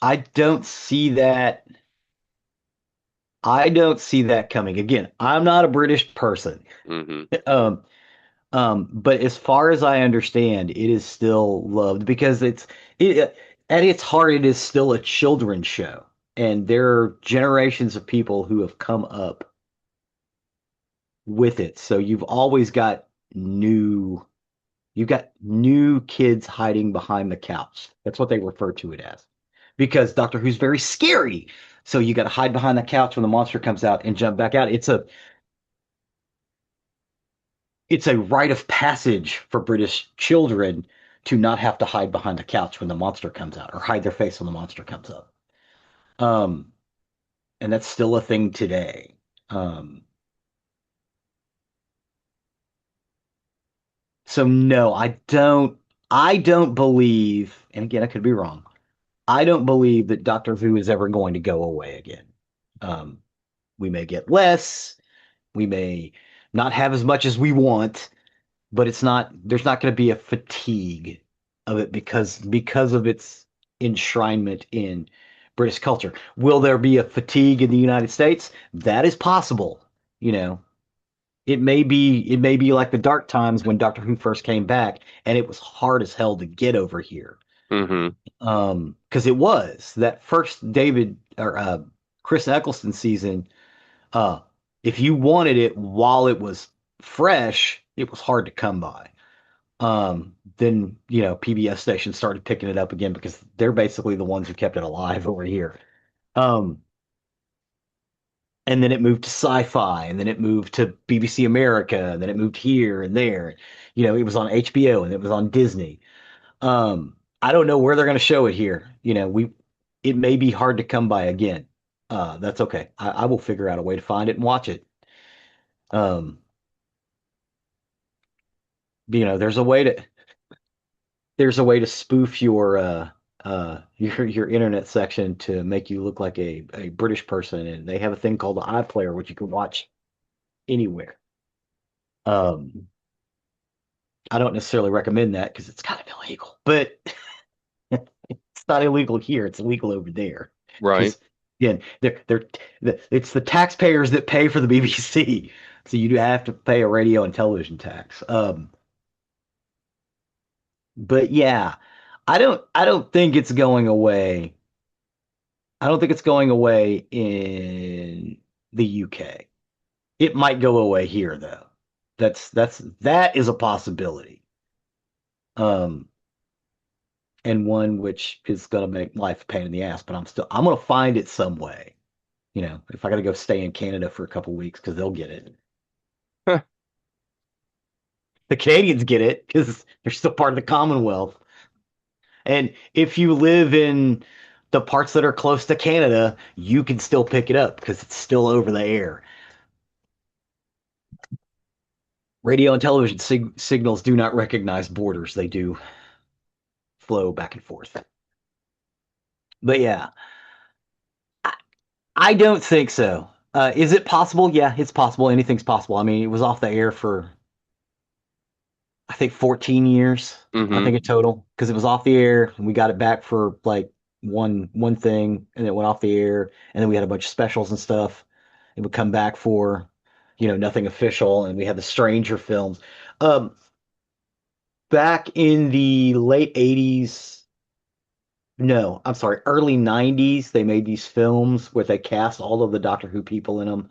I don't see that. I don't see that coming. Again, I'm not a British person. Hmm. Um, but as far as I understand, it is still loved because it at its heart, it is still a children's show, and there are generations of people who have come up with it. So new, you've got new kids hiding behind the couch. That's what they refer to it as, because Doctor Who's very scary. So you got to hide behind the couch when the monster comes out and jump back out. It's a rite of passage for British children to not have to hide behind the couch when the monster comes out or hide their face when the monster comes up. Um, and that's still a thing today. Um, so no, I don't believe, and again, I could be wrong. I don't believe that Doctor Who is ever going to go away again. Um, we may get less, we may not have as much as we want, but there's not going to be a fatigue of it because of its enshrinement in British culture. Will there be a fatigue in the United States? That is possible. You know, it may be like the dark times when Doctor Who first came back and it was hard as hell to get over here. Hmm. Because it was that first David or Chris Eccleston season. Uh, if you wanted it while it was fresh, it was hard to come by. Then PBS stations started picking it up again because they're basically the ones who kept it alive over here. Um, and then it moved to Sci-Fi, and then it moved to BBC America, and then it moved here and there. It was on HBO and it was on Disney. I don't know where they're going to show it here. It may be hard to come by again. That's okay. I will figure out a way to find it and watch it. Um, there's a way to spoof your internet section to make you look like a British person, and they have a thing called the iPlayer, which you can watch anywhere. Um, I don't necessarily recommend that because it's kind of illegal, but it's not illegal here. It's illegal over there Right. because again, it's the taxpayers that pay for the BBC, so you do have to pay a radio and television tax. But yeah, I don't think it's going away. I don't think it's going away in the UK. It might go away here though. That is a possibility. Um, and one which is gonna make life a pain in the ass, but I'm gonna find it some way. If I gotta go stay in Canada for a couple weeks because they'll get it. Huh. The Canadians get it because they're still part of the Commonwealth. And if you live in the parts that are close to Canada, you can still pick it up because it's still over the air. Radio and television signals do not recognize borders. They do flow back and forth. But yeah, I, I don't think so. Is it possible? Yeah, it's possible. Anything's possible. I mean, it was off the air for I think 14 years. I Hmm. think in total because it was off the air and we got it back for like one thing and it went off the air and then we had a bunch of specials and stuff. It would come back for nothing official and we had the Stranger films. Um, Back in the late 80s, no, I'm sorry, early 90s, they made these films where they cast all of the Doctor Who people in them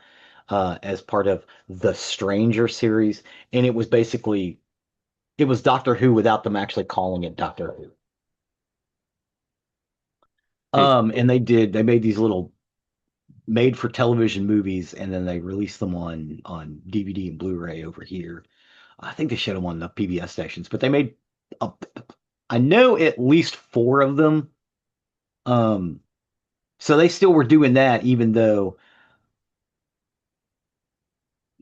as part of the Stranger series, and it was Doctor Who without them actually calling it Doctor Who. And they made these little made for television movies, and then they released them on DVD and Blu-ray over here. I think they showed them on the PBS stations, but they made a, I know at least four of them. Um, so they still were doing that, even though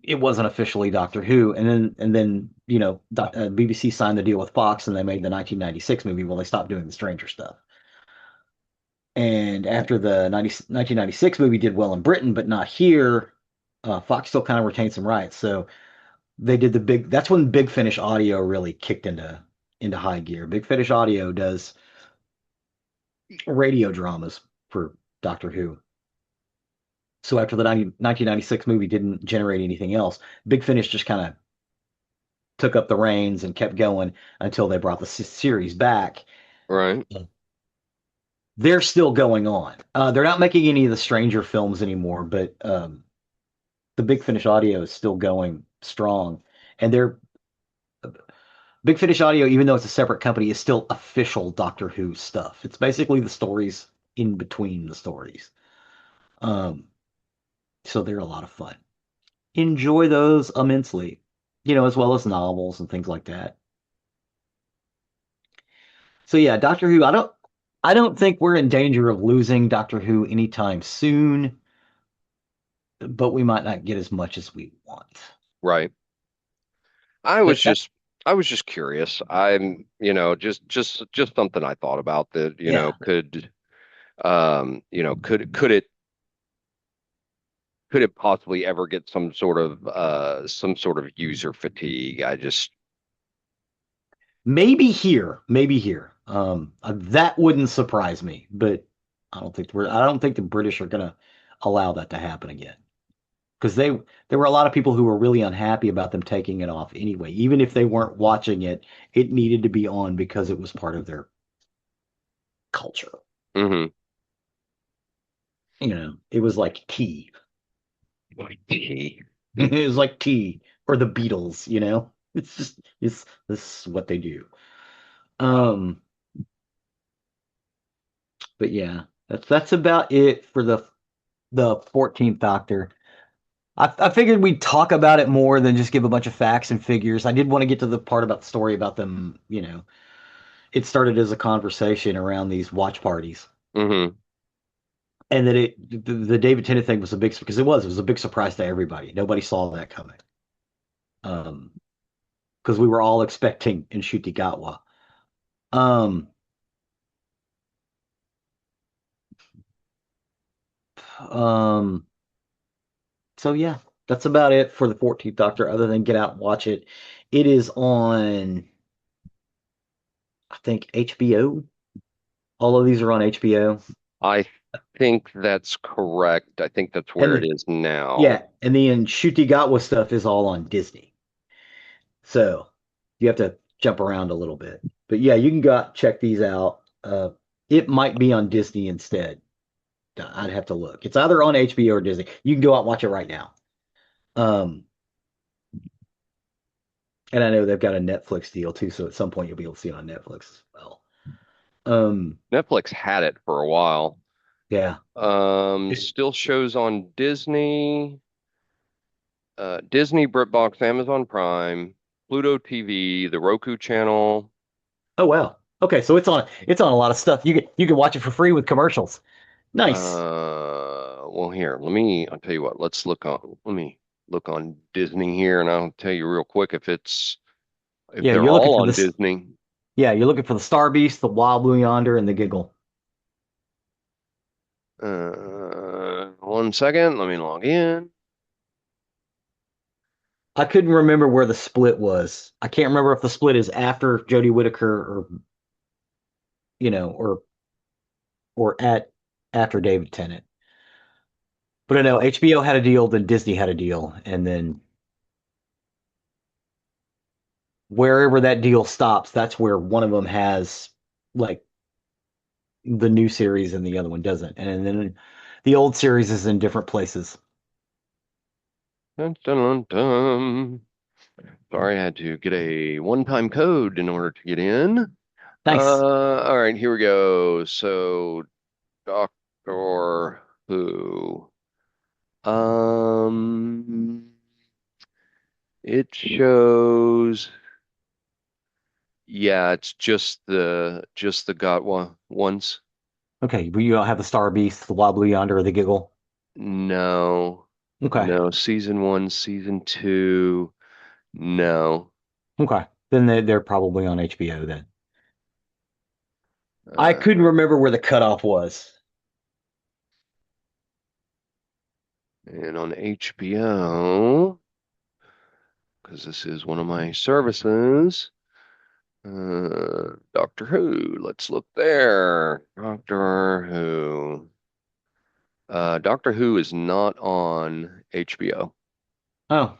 it wasn't officially Doctor Who. And then BBC signed the deal with Fox, and they made the 1996 movie. Well, they stopped doing the Stranger stuff. And after the 1996 movie did well in Britain, but not here, Fox still kind of retained some rights. So they did that's when Big Finish Audio really kicked into high gear. Big Finish Audio does radio dramas for Doctor Who. So after the 1996 movie didn't generate anything else, Big Finish just kind of took up the reins and kept going until they brought the series back. Right. They're still going on. They're not making any of the Stranger films anymore, but the Big Finish Audio is still going strong. And they're Big Finish Audio, even though it's a separate company, is still official Doctor Who stuff. It's basically the stories in between the stories. Um, so they're a lot of fun. Enjoy those immensely, as well as novels and things like that. So yeah, Doctor Who, I don't think we're in danger of losing Doctor Who anytime soon, but we might not get as much as we want. Right. I was But that just I was just curious. I'm, just something I thought about that, yeah, Could it possibly ever get some sort of user fatigue? I just Maybe here, maybe here. That wouldn't surprise me, but I don't think the British are gonna allow that to happen again. Because there were a lot of people who were really unhappy about them taking it off anyway. Even if they weren't watching it, it needed to be on because it was part of their culture. mhm. It was like tea. Tea. It was like tea or the Beatles. It's just it's this is what they do. Um, but yeah, that's about it for the 14th Doctor. I figured we'd talk about it more than just give a bunch of facts and figures. I did want to get to the part about the story about them. It started as a conversation around these watch parties, Mhm. and that the David Tennant thing was a big because it was a big surprise to everybody. Nobody saw that coming. Um, because we were all expecting in Shutigawa. Um, um, so yeah, that's about it for the 14th Doctor, other than get out and watch it. It is on, I think, HBO. All of these are on HBO. I think that's correct. I think that's And where it is now. yeah, and the Shutigawa stuff is all on Disney. So you have to jump around a little bit. But yeah, you can go out and check these out. It might be on Disney instead. I'd have to look. It's either on HBO or Disney. You can go out and watch it right now. Um, and I know they've got a Netflix deal too, so at some point you'll be able to see it on Netflix as well. Um, Netflix had it for a while. yeah. Still shows on Disney, Disney, BritBox, Amazon Prime, Pluto TV, the Roku channel. Oh wow. Okay, so it's on a lot of stuff. You can watch it for free with commercials. Nice. Well, here, I'll tell you what, let me look on Disney here and I'll tell you real quick if Yeah, they're you're looking all for on this. Disney. Yeah, you're looking for the Star Beast, the Wild Blue Yonder, and the Giggle. 1 second, let me log in. I couldn't remember where the split was. I can't remember if the split is after Jodie Whittaker or or at after David Tennant. But I know Oh, HBO had a deal, then Disney had a deal, and then wherever that deal stops, that's where one of them has like the new series and the other one doesn't. And then the old series is in different places. dun, dun, dun, dun. Sorry, I had to get a one-time code in order to get in. Nice. All right, here we go. So, Doctor Who. Um, it shows. Yeah, it's just the got one ones. Okay, but you don't have the Star Beast, the Wild Blue Yonder, or the Giggle. No, Okay. no. Season one, season two. No. Okay. Then they're probably on HBO then. I Uh, couldn't remember where the cutoff was. and on HBO, because this is one of my services. Doctor Who. Let's look there. Doctor Who. Doctor Who is not on HBO. Oh,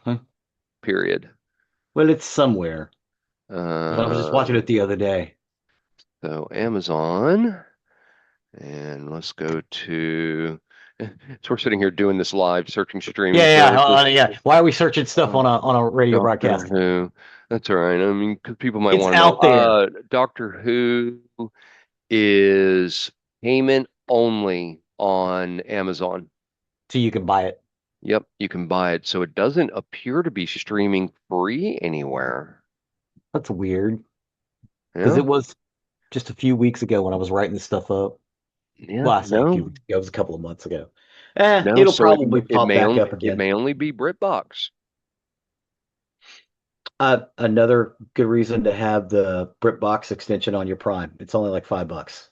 Period. well, it's somewhere. 'Cause I was just watching Uh, it the other day. so Amazon, and let's go to. So we're sitting here doing this live searching streaming Yeah, yeah, services. yeah. Why are we searching stuff Uh, on a radio Doctor broadcast? Who. That's all right. I mean, because people might It's want to know. out there, Doctor Who is payment only on Amazon. so you can buy it. Yep, you can buy it. So it doesn't appear to be streaming free anywhere. That's weird because Yeah, it was just a few weeks ago when I was writing this stuff up. yeah, Well, I say a few no, weeks ago. It was a couple of months ago. no. It'll So probably pop back up it again. may only be BritBox. Another good reason to have the BritBox extension on your Prime. It's only like $5.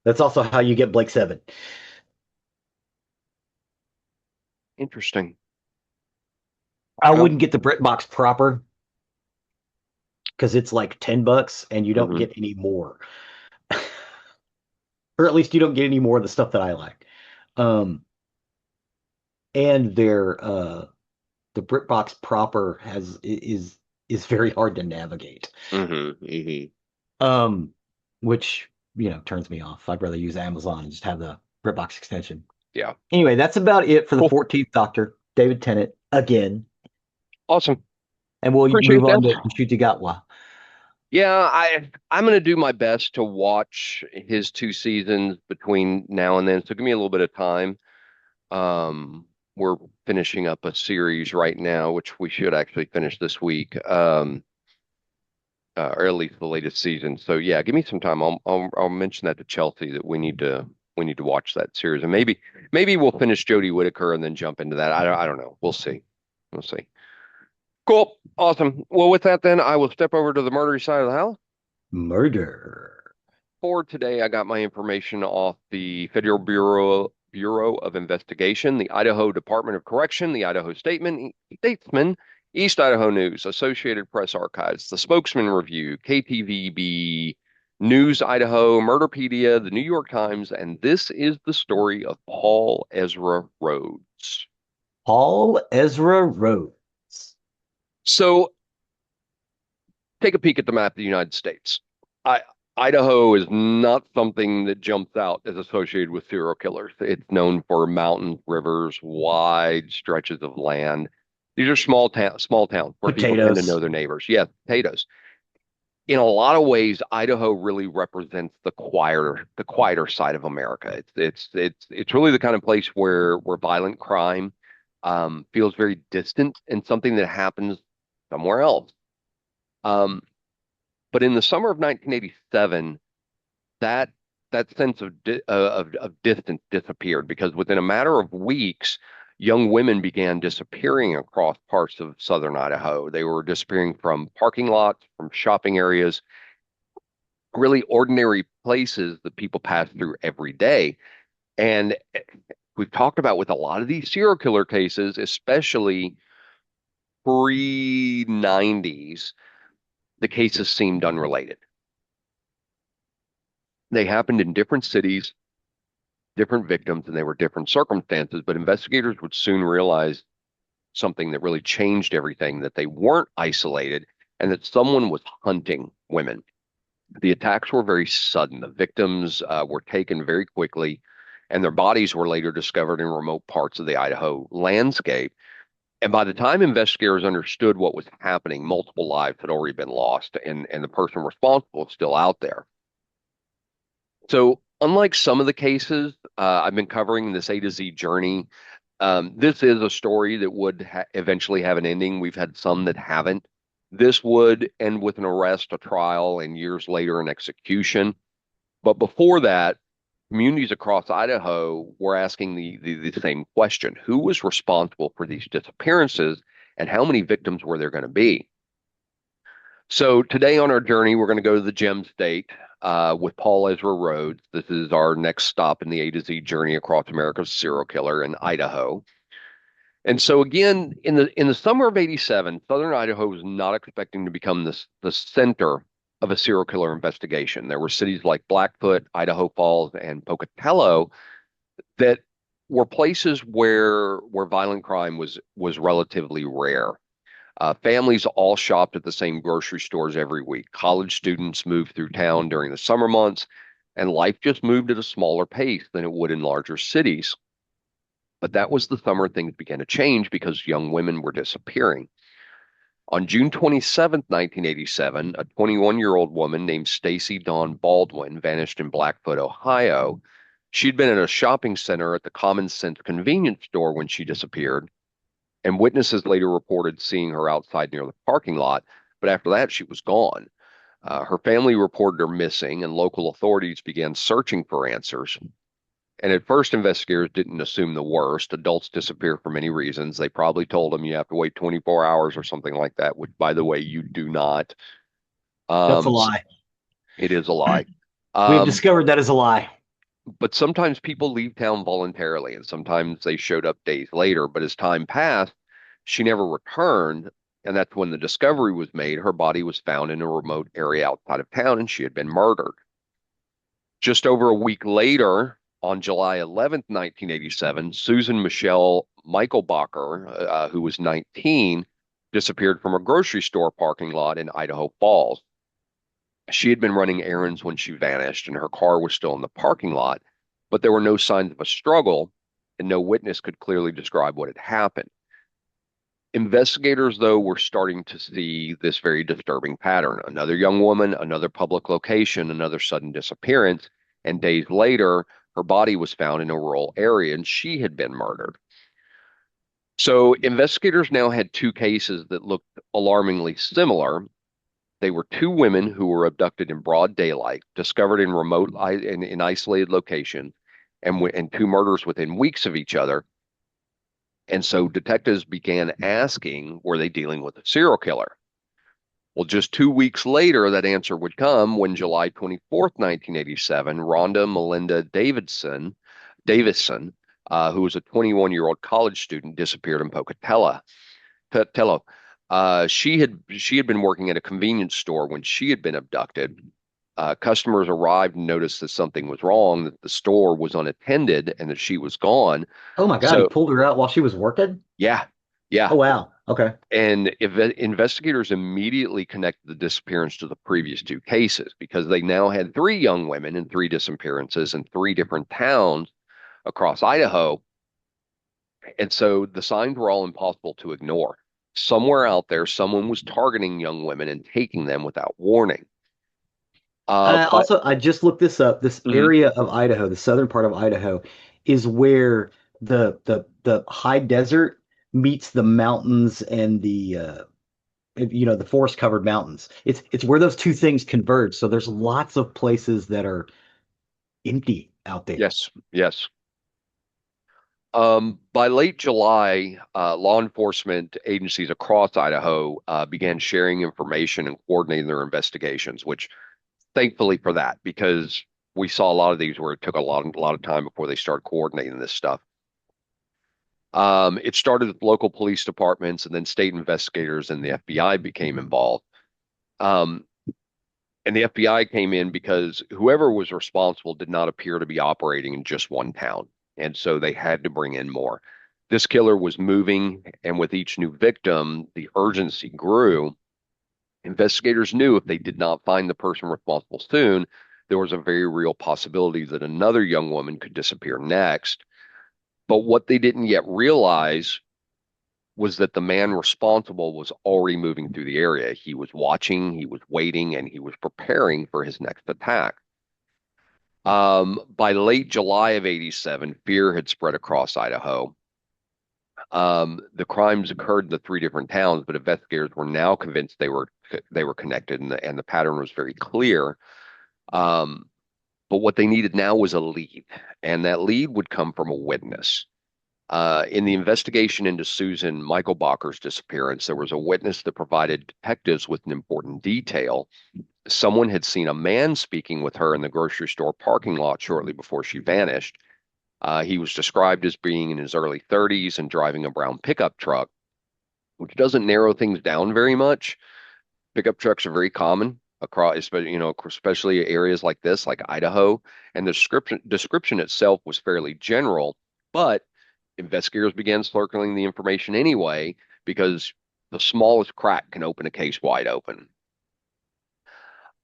That's also how you get Blake Seven. Interesting. I Well, wouldn't get the BritBox proper because it's like $10 and you don't hmm get any more. Or at least you don't get any more of the stuff that I like. Um, and the BritBox proper is very hard to navigate. hmm Um, which, turns me off. I'd rather use Amazon and just have the BritBox extension. Yeah. Anyway, that's about it for the Cool. 14th Doctor, David Tennant, again. Awesome. And we'll Appreciate move that. on to Gatwa. Yeah, I'm gonna do my best to watch his 2 seasons between now and then. So give me a little bit of time. We're finishing up a series right now, which we should actually finish this week. Or at least the latest season. So yeah, give me some time. I'll mention that to Chelsea that we need to watch that series, and maybe we'll finish Jodie Whittaker and then jump into that. I don't know. We'll see. We'll see. Cool. Awesome. Well, with that, then I will step over to the murdery side of the house. Murder. For today, I got my information off the Federal Bureau of Investigation, the Idaho Department of Correction, the Idaho Statesman, East Idaho News, Associated Press Archives, the Spokesman Review, KTVB, News Idaho, Murderpedia, the New York Times, and this is the story of Paul Ezra Rhoades. Paul Ezra Rhoades. So take a peek at the map of the United States. I, Idaho is not something that jumps out as associated with serial killers. It's known for mountains, rivers, wide stretches of land. These are small towns where people tend to know Potatoes. their neighbors. Yes, potatoes. In a lot of ways, Idaho really represents the quieter side of America. It's really the kind of place where violent crime feels very distant and something that happens somewhere else. Um, but in the summer of 1987, that that sense of distance disappeared because within a matter of weeks, young women began disappearing across parts of southern Idaho. They were disappearing from parking lots, from shopping areas, really ordinary places that people pass through every day. And we've talked about with a lot of these serial killer cases, especially pre-90s, the cases seemed unrelated. They happened in different cities, different victims, and they were different circumstances, but investigators would soon realize something that really changed everything, that they weren't isolated and that someone was hunting women. The attacks were very sudden. The victims were taken very quickly, and their bodies were later discovered in remote parts of the Idaho landscape. And by the time investigators understood what was happening, multiple lives had already been lost, and the person responsible is still out there. So, unlike some of the cases I've been covering this A to Z journey, this is a story that would eventually have an ending. We've had some that haven't. This would end with an arrest, a trial, and years later, an execution. But before that, communities across Idaho were asking the same question: who was responsible for these disappearances, and how many victims were there going to be? So today on our journey, we're going to go to the Gem State with Paul Ezra Rhoades. This is our next stop in the A to Z journey across America's serial killer in Idaho. And so again, in the summer of '87, Southern Idaho was not expecting to become the center of a serial killer investigation. There were cities like Blackfoot, Idaho Falls, and Pocatello that were places where violent crime was relatively rare. Families all shopped at the same grocery stores every week. College students moved through town during the summer months, and life just moved at a smaller pace than it would in larger cities. But that was the summer things began to change because young women were disappearing. On June 27th, 1987, a 21-year-old woman named Stacy Dawn Baldwin vanished in Blackfoot, Ohio. She'd been at a shopping center at the Common Sense convenience store when she disappeared, and witnesses later reported seeing her outside near the parking lot. But after that, she was gone. Her family reported her missing, and local authorities began searching for answers. And at first, investigators didn't assume the worst. Adults disappear for many reasons. They probably told them you have to wait 24 hours or something like that, which, by the way, you do not. That's a Um, lie. it is a lie. We have Um, discovered that is a lie. But sometimes people leave town voluntarily, and sometimes they showed up days later. But as time passed, she never returned, and that's when the discovery was made. Her body was found in a remote area outside of town, and she had been murdered. Just over a week later, on July 11th, 1987, Susan Michelle Michaelbacher, who was 19, disappeared from a grocery store parking lot in Idaho Falls. She had been running errands when she vanished, and her car was still in the parking lot, but there were no signs of a struggle, and no witness could clearly describe what had happened. Investigators, though, were starting to see this very disturbing pattern. Another young woman, another public location, another sudden disappearance, and days later, her body was found in a rural area and she had been murdered. So investigators now had two cases that looked alarmingly similar. They were two women who were abducted in broad daylight, discovered in in isolated location, and two murders within weeks of each other. And so detectives began asking, were they dealing with a serial killer? Well, just 2 weeks later, that answer would come when July 24th, 1987, Rhonda Melinda Davison, who was a 21-year-old college student, disappeared in Pocatello. She had been working at a convenience store when she had been abducted. Customers arrived and noticed that something was wrong, that the store was unattended, and that she was gone. Oh my God, he So, pulled her out while she was working? yeah, yeah. Oh wow. Okay. And investigators immediately connected the disappearance to the previous two cases because they now had three young women and three disappearances in three different towns across Idaho. And so the signs were all impossible to ignore. Somewhere out there, someone was targeting young women and taking them without warning. But Also, I just looked this up. This mhm, area of Idaho, the southern part of Idaho, is where the high desert meets the mountains and the forest covered mountains. It's where those two things converge. So there's lots of places that are empty out there. yes, yes. By late July, law enforcement agencies across Idaho began sharing information and coordinating their investigations, which thankfully for that, because we saw a lot of these where it took a lot of time before they started coordinating this stuff. It started with local police departments, and then state investigators and the FBI became involved. Um, and the FBI came in because whoever was responsible did not appear to be operating in just one town, and so they had to bring in more. This killer was moving, and with each new victim, the urgency grew. Investigators knew if they did not find the person responsible soon, there was a very real possibility that another young woman could disappear next. But what they didn't yet realize was that the man responsible was already moving through the area. He was watching, he was waiting, and he was preparing for his next attack. By late July of 87, fear had spread across Idaho. The crimes occurred in the three different towns, but investigators were now convinced they were connected, and the pattern was very clear. Um, but what they needed now was a lead, and that lead would come from a witness. In the investigation into Susan Michaelbacher's disappearance, there was a witness that provided detectives with an important detail. Someone had seen a man speaking with her in the grocery store parking lot shortly before she vanished. He was described as being in his early 30s and driving a brown pickup truck, which doesn't narrow things down very much. Pickup trucks are very common across, especially areas like this, like Idaho. And the description itself was fairly general, but investigators began circling the information anyway because the smallest crack can open a case wide open.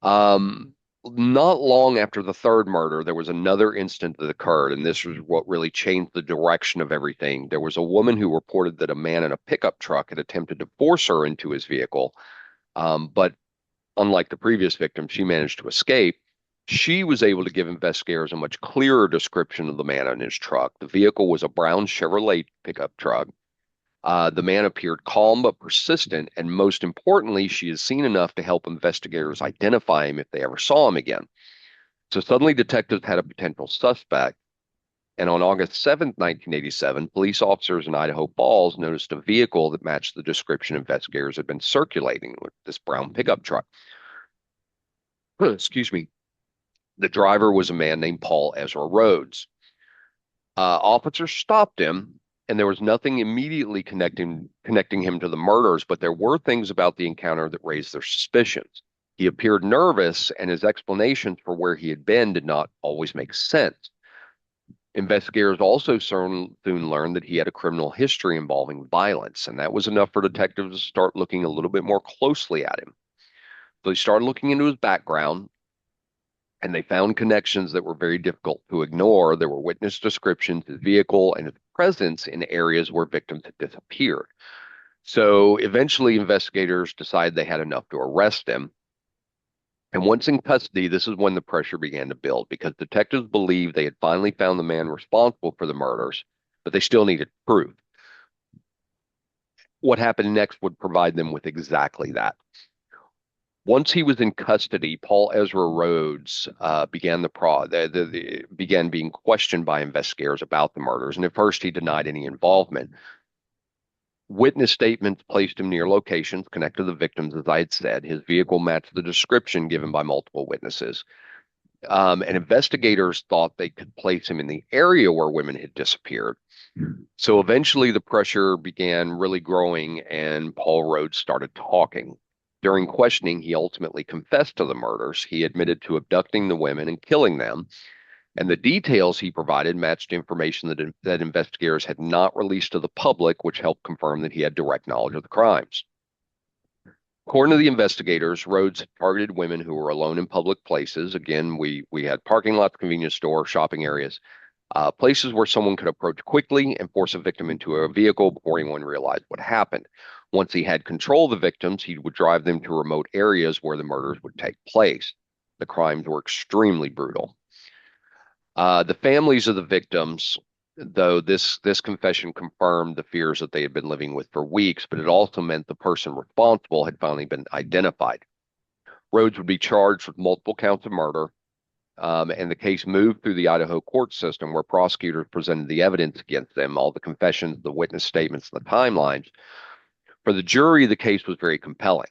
Um, Not long after the third murder, there was another incident that occurred, and this was what really changed the direction of everything. There was a woman who reported that a man in a pickup truck had attempted to force her into his vehicle, but unlike the previous victim, she managed to escape. She was able to give investigators a much clearer description of the man in his truck. The vehicle was a brown Chevrolet pickup truck. The man appeared calm but persistent, and most importantly, she has seen enough to help investigators identify him if they ever saw him again. So suddenly, detectives had a potential suspect, and on August 7th, 1987, police officers in Idaho Falls noticed a vehicle that matched the description investigators had been circulating with this brown pickup truck. Excuse me. The driver was a man named Paul Ezra Rhoades. Officers stopped him, and there was nothing immediately connecting him to the murders, but there were things about the encounter that raised their suspicions. He appeared nervous, and his explanations for where he had been did not always make sense. Investigators also soon learned that he had a criminal history involving violence, and that was enough for detectives to start looking a little bit more closely at him. So they started looking into his background, and they found connections that were very difficult to ignore. There were witness descriptions, his vehicle, and his presence in areas where victims had disappeared. So eventually, investigators decided they had enough to arrest him. And once in custody, this is when the pressure began to build because detectives believed they had finally found the man responsible for the murders, but they still needed proof. What happened next would provide them with exactly that. Once he was in custody, Paul Ezra Rhoades began being questioned by investigators about the murders, and at first he denied any involvement. Witness statements placed him near locations connected to the victims, as I had said. His vehicle matched the description given by multiple witnesses. And investigators thought they could place him in the area where women had disappeared. So eventually the pressure began really growing, and Paul Rhoades started talking. During questioning, he ultimately confessed to the murders. He admitted to abducting the women and killing them, and the details he provided matched information that investigators had not released to the public, which helped confirm that he had direct knowledge of the crimes. According to the investigators, Rhoades had targeted women who were alone in public places. Again, we had parking lots, convenience store, shopping areas, places where someone could approach quickly and force a victim into a vehicle before anyone realized what happened. Once he had control of the victims, he would drive them to remote areas where the murders would take place. The crimes were extremely brutal. The families of the victims, though this confession confirmed the fears that they had been living with for weeks, but it also meant the person responsible had finally been identified. Rhoades would be charged with multiple counts of murder, and the case moved through the Idaho court system where prosecutors presented the evidence against them, all the confessions, the witness statements, the timelines. For the jury, the case was very compelling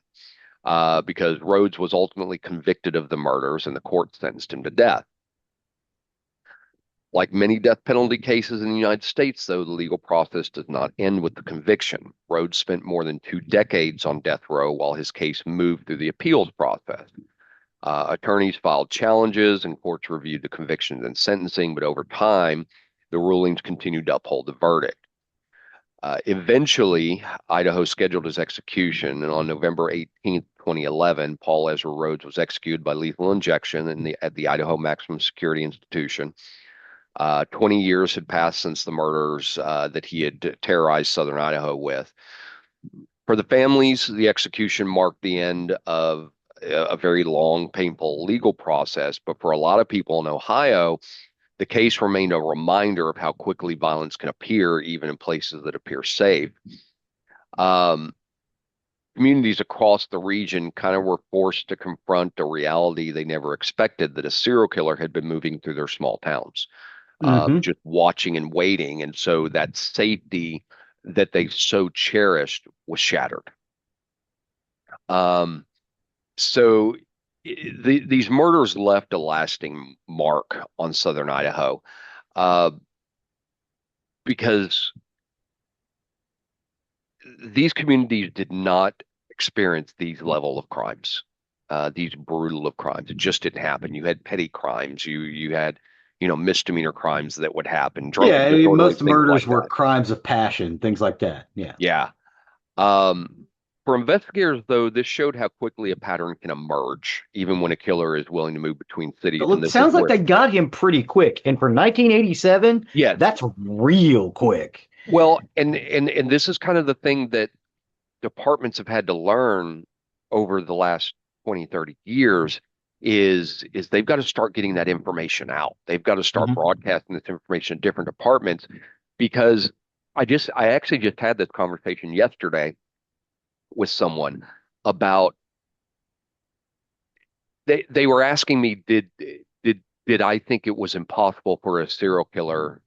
because Rhoades was ultimately convicted of the murders and the court sentenced him to death. Like many death penalty cases in the United States, though, the legal process does not end with the conviction. Rhoades spent more than 2 decades on death row while his case moved through the appeals process. Attorneys filed challenges and courts reviewed the convictions and sentencing, but over time, the rulings continued to uphold the verdict. Eventually, Idaho scheduled his execution, and on November 18th, 2011, Paul Ezra Rhoades was executed by lethal injection at the Idaho Maximum Security Institution. 20 years had passed since the murders that he had terrorized southern Idaho with. For the families, the execution marked the end of a very long, painful legal process. But for a lot of people in Ohio, the case remained a reminder of how quickly violence can appear, even in places that appear safe. Um, Communities across the region kind of were forced to confront a reality they never expected that a serial killer had been moving through their small towns, Hmm. just watching and waiting. And so that safety that they so cherished was shattered. Um, so these murders left a lasting mark on southern Idaho uh, because these communities did not experience these level of crimes, these brutal of crimes. It just didn't happen. You had petty crimes. You had misdemeanor crimes that would happen, Yeah, drunken, I mean, disorderly, most things murders like were that. crimes of passion, things like that. Yeah. Yeah. For investigators, though, this showed how quickly a pattern can emerge, even when a killer is willing to move between cities. Well, And it this is sounds like where, they got him pretty quick. And for 1987, yes. that's real quick. Well, and this is kind of the thing that departments have had to learn over the last 20, 30 years is they've got to start getting that information out. They've got to start Hmm. broadcasting this information to different departments because I actually just had this conversation yesterday with someone about they were asking me did I think it was impossible for a serial killer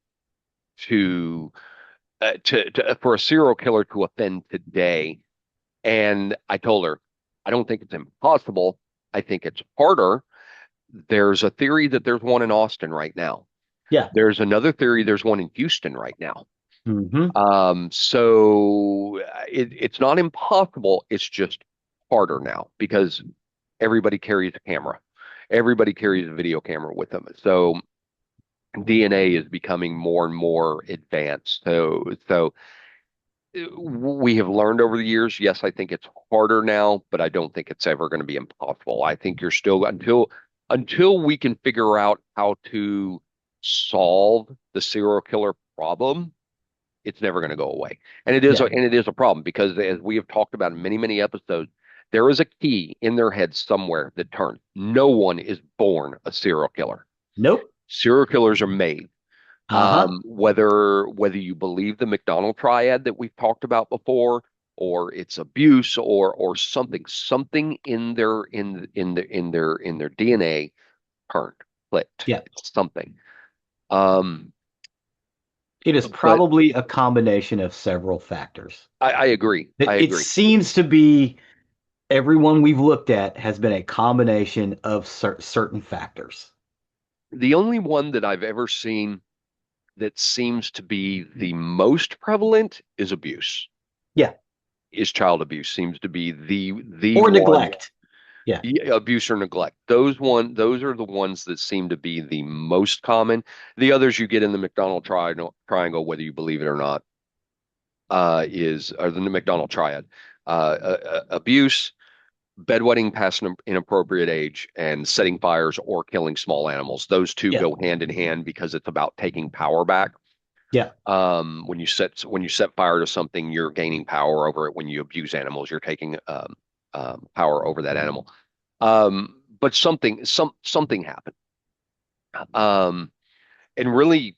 to for a serial killer to offend today. And I told her, I don't think it's impossible. I think it's harder. There's a theory that there's one in Austin right now. Yeah. There's another theory there's one in Houston right now. Hmm. So it's not impossible. It's just harder now because everybody carries a camera. Everybody carries a video camera with them. So DNA is becoming more and more advanced. We have learned over the years. Yes, I think it's harder now, but I don't think it's ever going to be impossible. I think you're still until we can figure out how to solve the serial killer problem, it's never going to go away. Yeah. And it is a problem because as we have talked about in many, many episodes, there is a key in their head somewhere that turns. No one is born a serial killer. Nope. Serial killers are made. Uh-huh. Whether you believe the McDonald triad that we've talked about before, or it's abuse, or something in their DNA turned, clicked. Yeah. It's something. Um, It is but probably a combination of several factors. I agree. I It agree. seems to be everyone we've looked at has been a combination of certain factors. The only one that I've ever seen that seems to be the most prevalent is abuse. Yeah. Is child abuse seems to be the Or one. neglect. Yeah. Yeah, abuse or neglect. Those are the ones that seem to be the most common. The others you get in the McDonald triangle, whether you believe it or not, is or the McDonald triad. Abuse, bedwetting past an inappropriate age, and setting fires or killing small animals. Those two Yeah. go hand in hand because it's about taking power back. Yeah. When you set fire to something, you're gaining power over it. When you abuse animals, you're taking power over that animal. But something happened. Um, and really,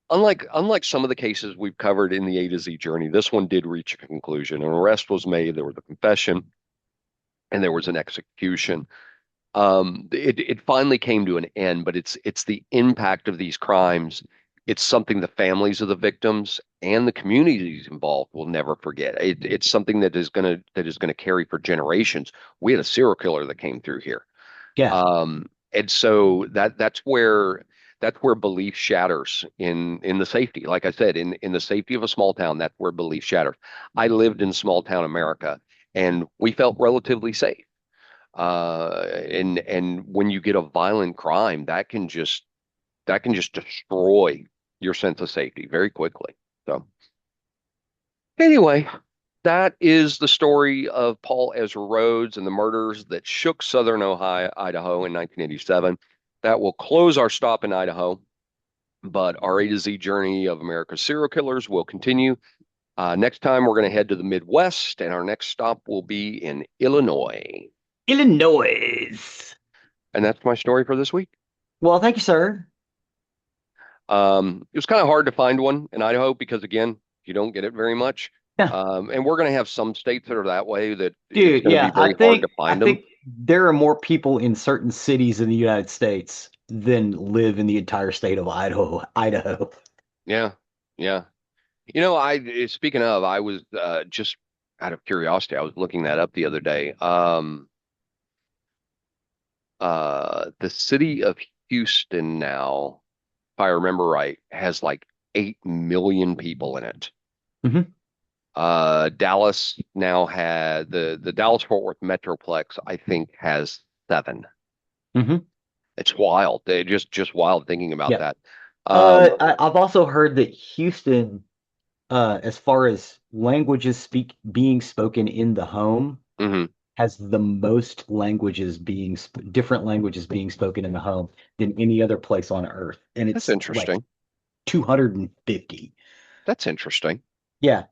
unlike some of the cases we've covered in the A to Z journey, this one did reach a conclusion. An arrest was made, there was a confession, and there was an execution. It finally came to an end, but it's the impact of these crimes. It's something the families of the victims and the communities involved will never forget. It's something that is gonna carry for generations. We had a serial killer that came through here. Yeah. And so that's where belief shatters in the safety. Like I said, in the safety of a small town, that's where belief shatters. I lived in small town America, and we felt relatively safe. And when you get a violent crime, that can just destroy your sense of safety very quickly. So anyway, that is the story of Paul Ezra Rhoades and the murders that shook Southern Ohio, Idaho in 1987. That will close our stop in Idaho, but our A to Z journey of America's serial killers will continue. Next time, we're going to head to the Midwest, and our next stop will be in Illinois. Illinois. And that's my story for this week. Well, thank you, sir. It was kind of hard to find one in Idaho because, again, you don't get it very much. Yeah. And we're going to have some states that are that way that it's Dude, going to be yeah, very hard to I find them. think there are more people in certain cities in the United States than live in the entire state of Idaho. Yeah, yeah. You know, speaking of, I was just out of curiosity, I was looking that up the other day. The city of Houston now, if I remember right, has like 8 million people in it. Hmm. Dallas now had the Dallas Fort Worth Metroplex, I think, has 7. Hmm. It's wild. They just wild thinking about Yeah. that. Um, I've also heard that Houston, as far as languages being spoken in the home, mhm. has the most different languages being spoken in the home than any other place on earth, and That's it's like interesting. 250. That's interesting. Yeah.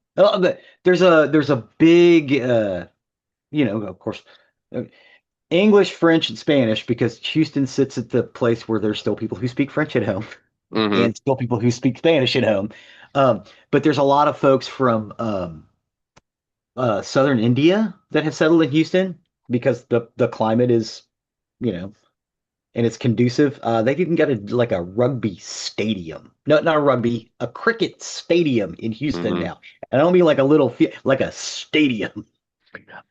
There's a big of course, uh, English, French, and Spanish because Houston sits at the place where there's still people who speak French at home Hmm. and still people who speak Spanish at home. But there's a lot of folks from southern India that have settled in Houston because the climate is, you know, and it's conducive. They've even got a rugby stadium. No, not a rugby, a cricket stadium in Houston Hmm. now. And I don't mean like a like a stadium.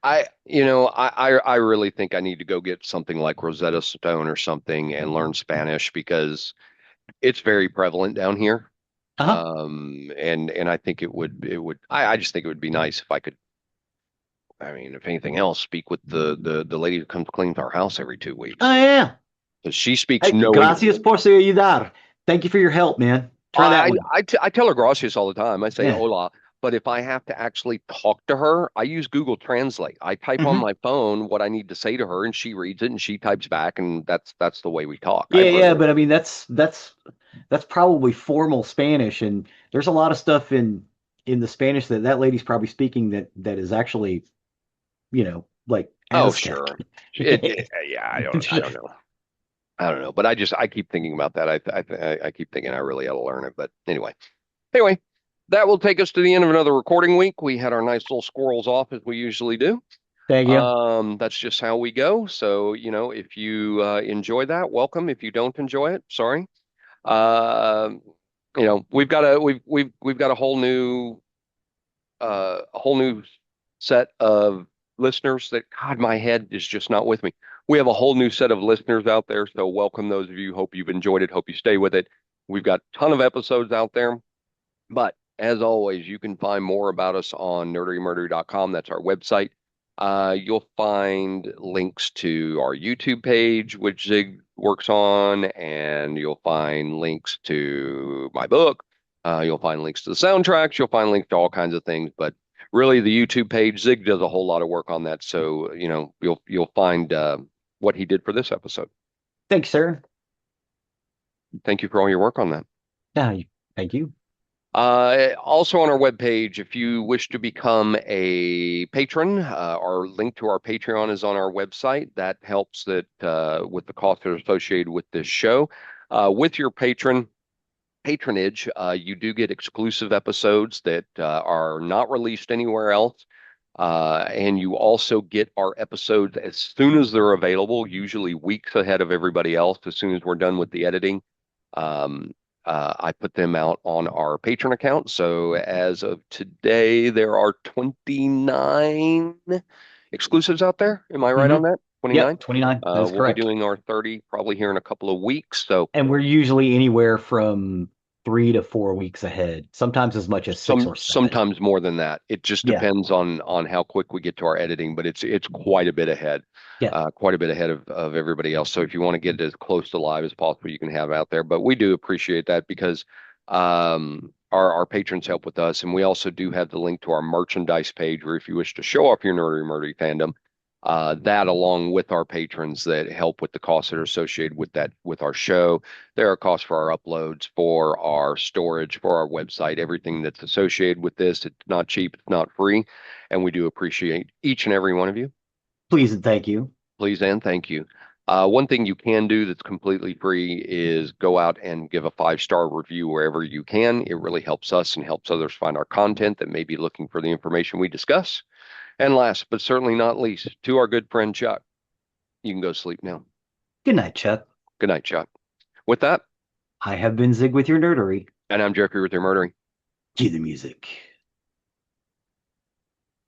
I really think I need to go get something like Rosetta Stone or something and learn Spanish because it's very prevalent down here. Uh-huh. And I think I just think it would be nice if I could, I mean, if anything else, speak with the lady who comes cleans our house every 2 weeks. Oh yeah. Because she speaks Hey, no English. gracias por su ayudar. Thank you for your help, man. Try that one. I tell her gracias all the time. I say Yeah. hola. But if I have to actually talk to her, I use Google Translate. I type on Hmm. my phone what I need to say to her, and she reads it and she types back, and that's the way we talk. I Yeah, yeah, really but I mean that's probably formal Spanish, and there's a lot of stuff in the Spanish that that lady's probably speaking that is actually, like oh Aztec. sure. Yeah, I don't know. I don't know. But I keep thinking about that. I keep thinking I really ought to learn it. But anyway, that will take us to the end of another recording week. We had our nice little squirrels off as we usually do. Thank you. That's just how we go. So, if you enjoy that, welcome. If you don't enjoy it, sorry. Um, we've got a whole new set of listeners that God, my head is just not with me. We have a whole new set of listeners out there. So welcome those of you. Hope you've enjoyed it. Hope you stay with it. We've got a ton of episodes out there. But as always, you can find more about us on nerderymurdery.com. That's our website. You'll find links to our YouTube page, which Zig works on, and you'll find links to my book. You'll find links to the soundtracks. You'll find links to all kinds of things. But really, the YouTube page, Zig does a whole lot of work on that. So you'll find what he did for this episode. Thanks, sir. Thank you for all your work on that. Yeah, thank you. Also on our webpage, if you wish to become a patron, our link to our Patreon is on our website. That helps with the costs that are associated with this show. With your patronage, you do get exclusive episodes that are not released anywhere else. And you also get our episodes as soon as they're available, usually weeks ahead of everybody else, as soon as we're done with the editing. Um, I put them out on our Patreon account. So as of today, there are 29 exclusives out there. Am I right Hmm. on that? 29. Yep, 29. That is We'll be correct. doing our 30 probably here in a couple of weeks. So And we're usually anywhere from 3 to 4 weeks ahead, sometimes as much as six or seven. sometimes more than that. It just Yeah, depends on how quick we get to our editing, but it's yeah. quite a bit ahead of everybody else. So if you want to get it as close to live as possible, you can have out there. But we do appreciate that because our patrons help with us, and we also do have the link to our merchandise page where if you wish to show off your nerdy murdy fandom, that along with our patrons that help with the costs that are associated with that with our show. There are costs for our uploads, for our storage, for our website, everything that's associated with this. It's not cheap, it's not free, and we do appreciate each and every one of you. Please and thank you. Please and thank you. One thing you can do that's completely free is go out and give a 5-star review wherever you can. It really helps us and helps others find our content that may be looking for the information we discuss. And last but certainly not least, to our good friend Chuck, you can go sleep now. Good night, Chuck. Good night, Chuck. With that, I have been Zig with your nerdery. and I'm Jeffrey with your murdering. Cue the music.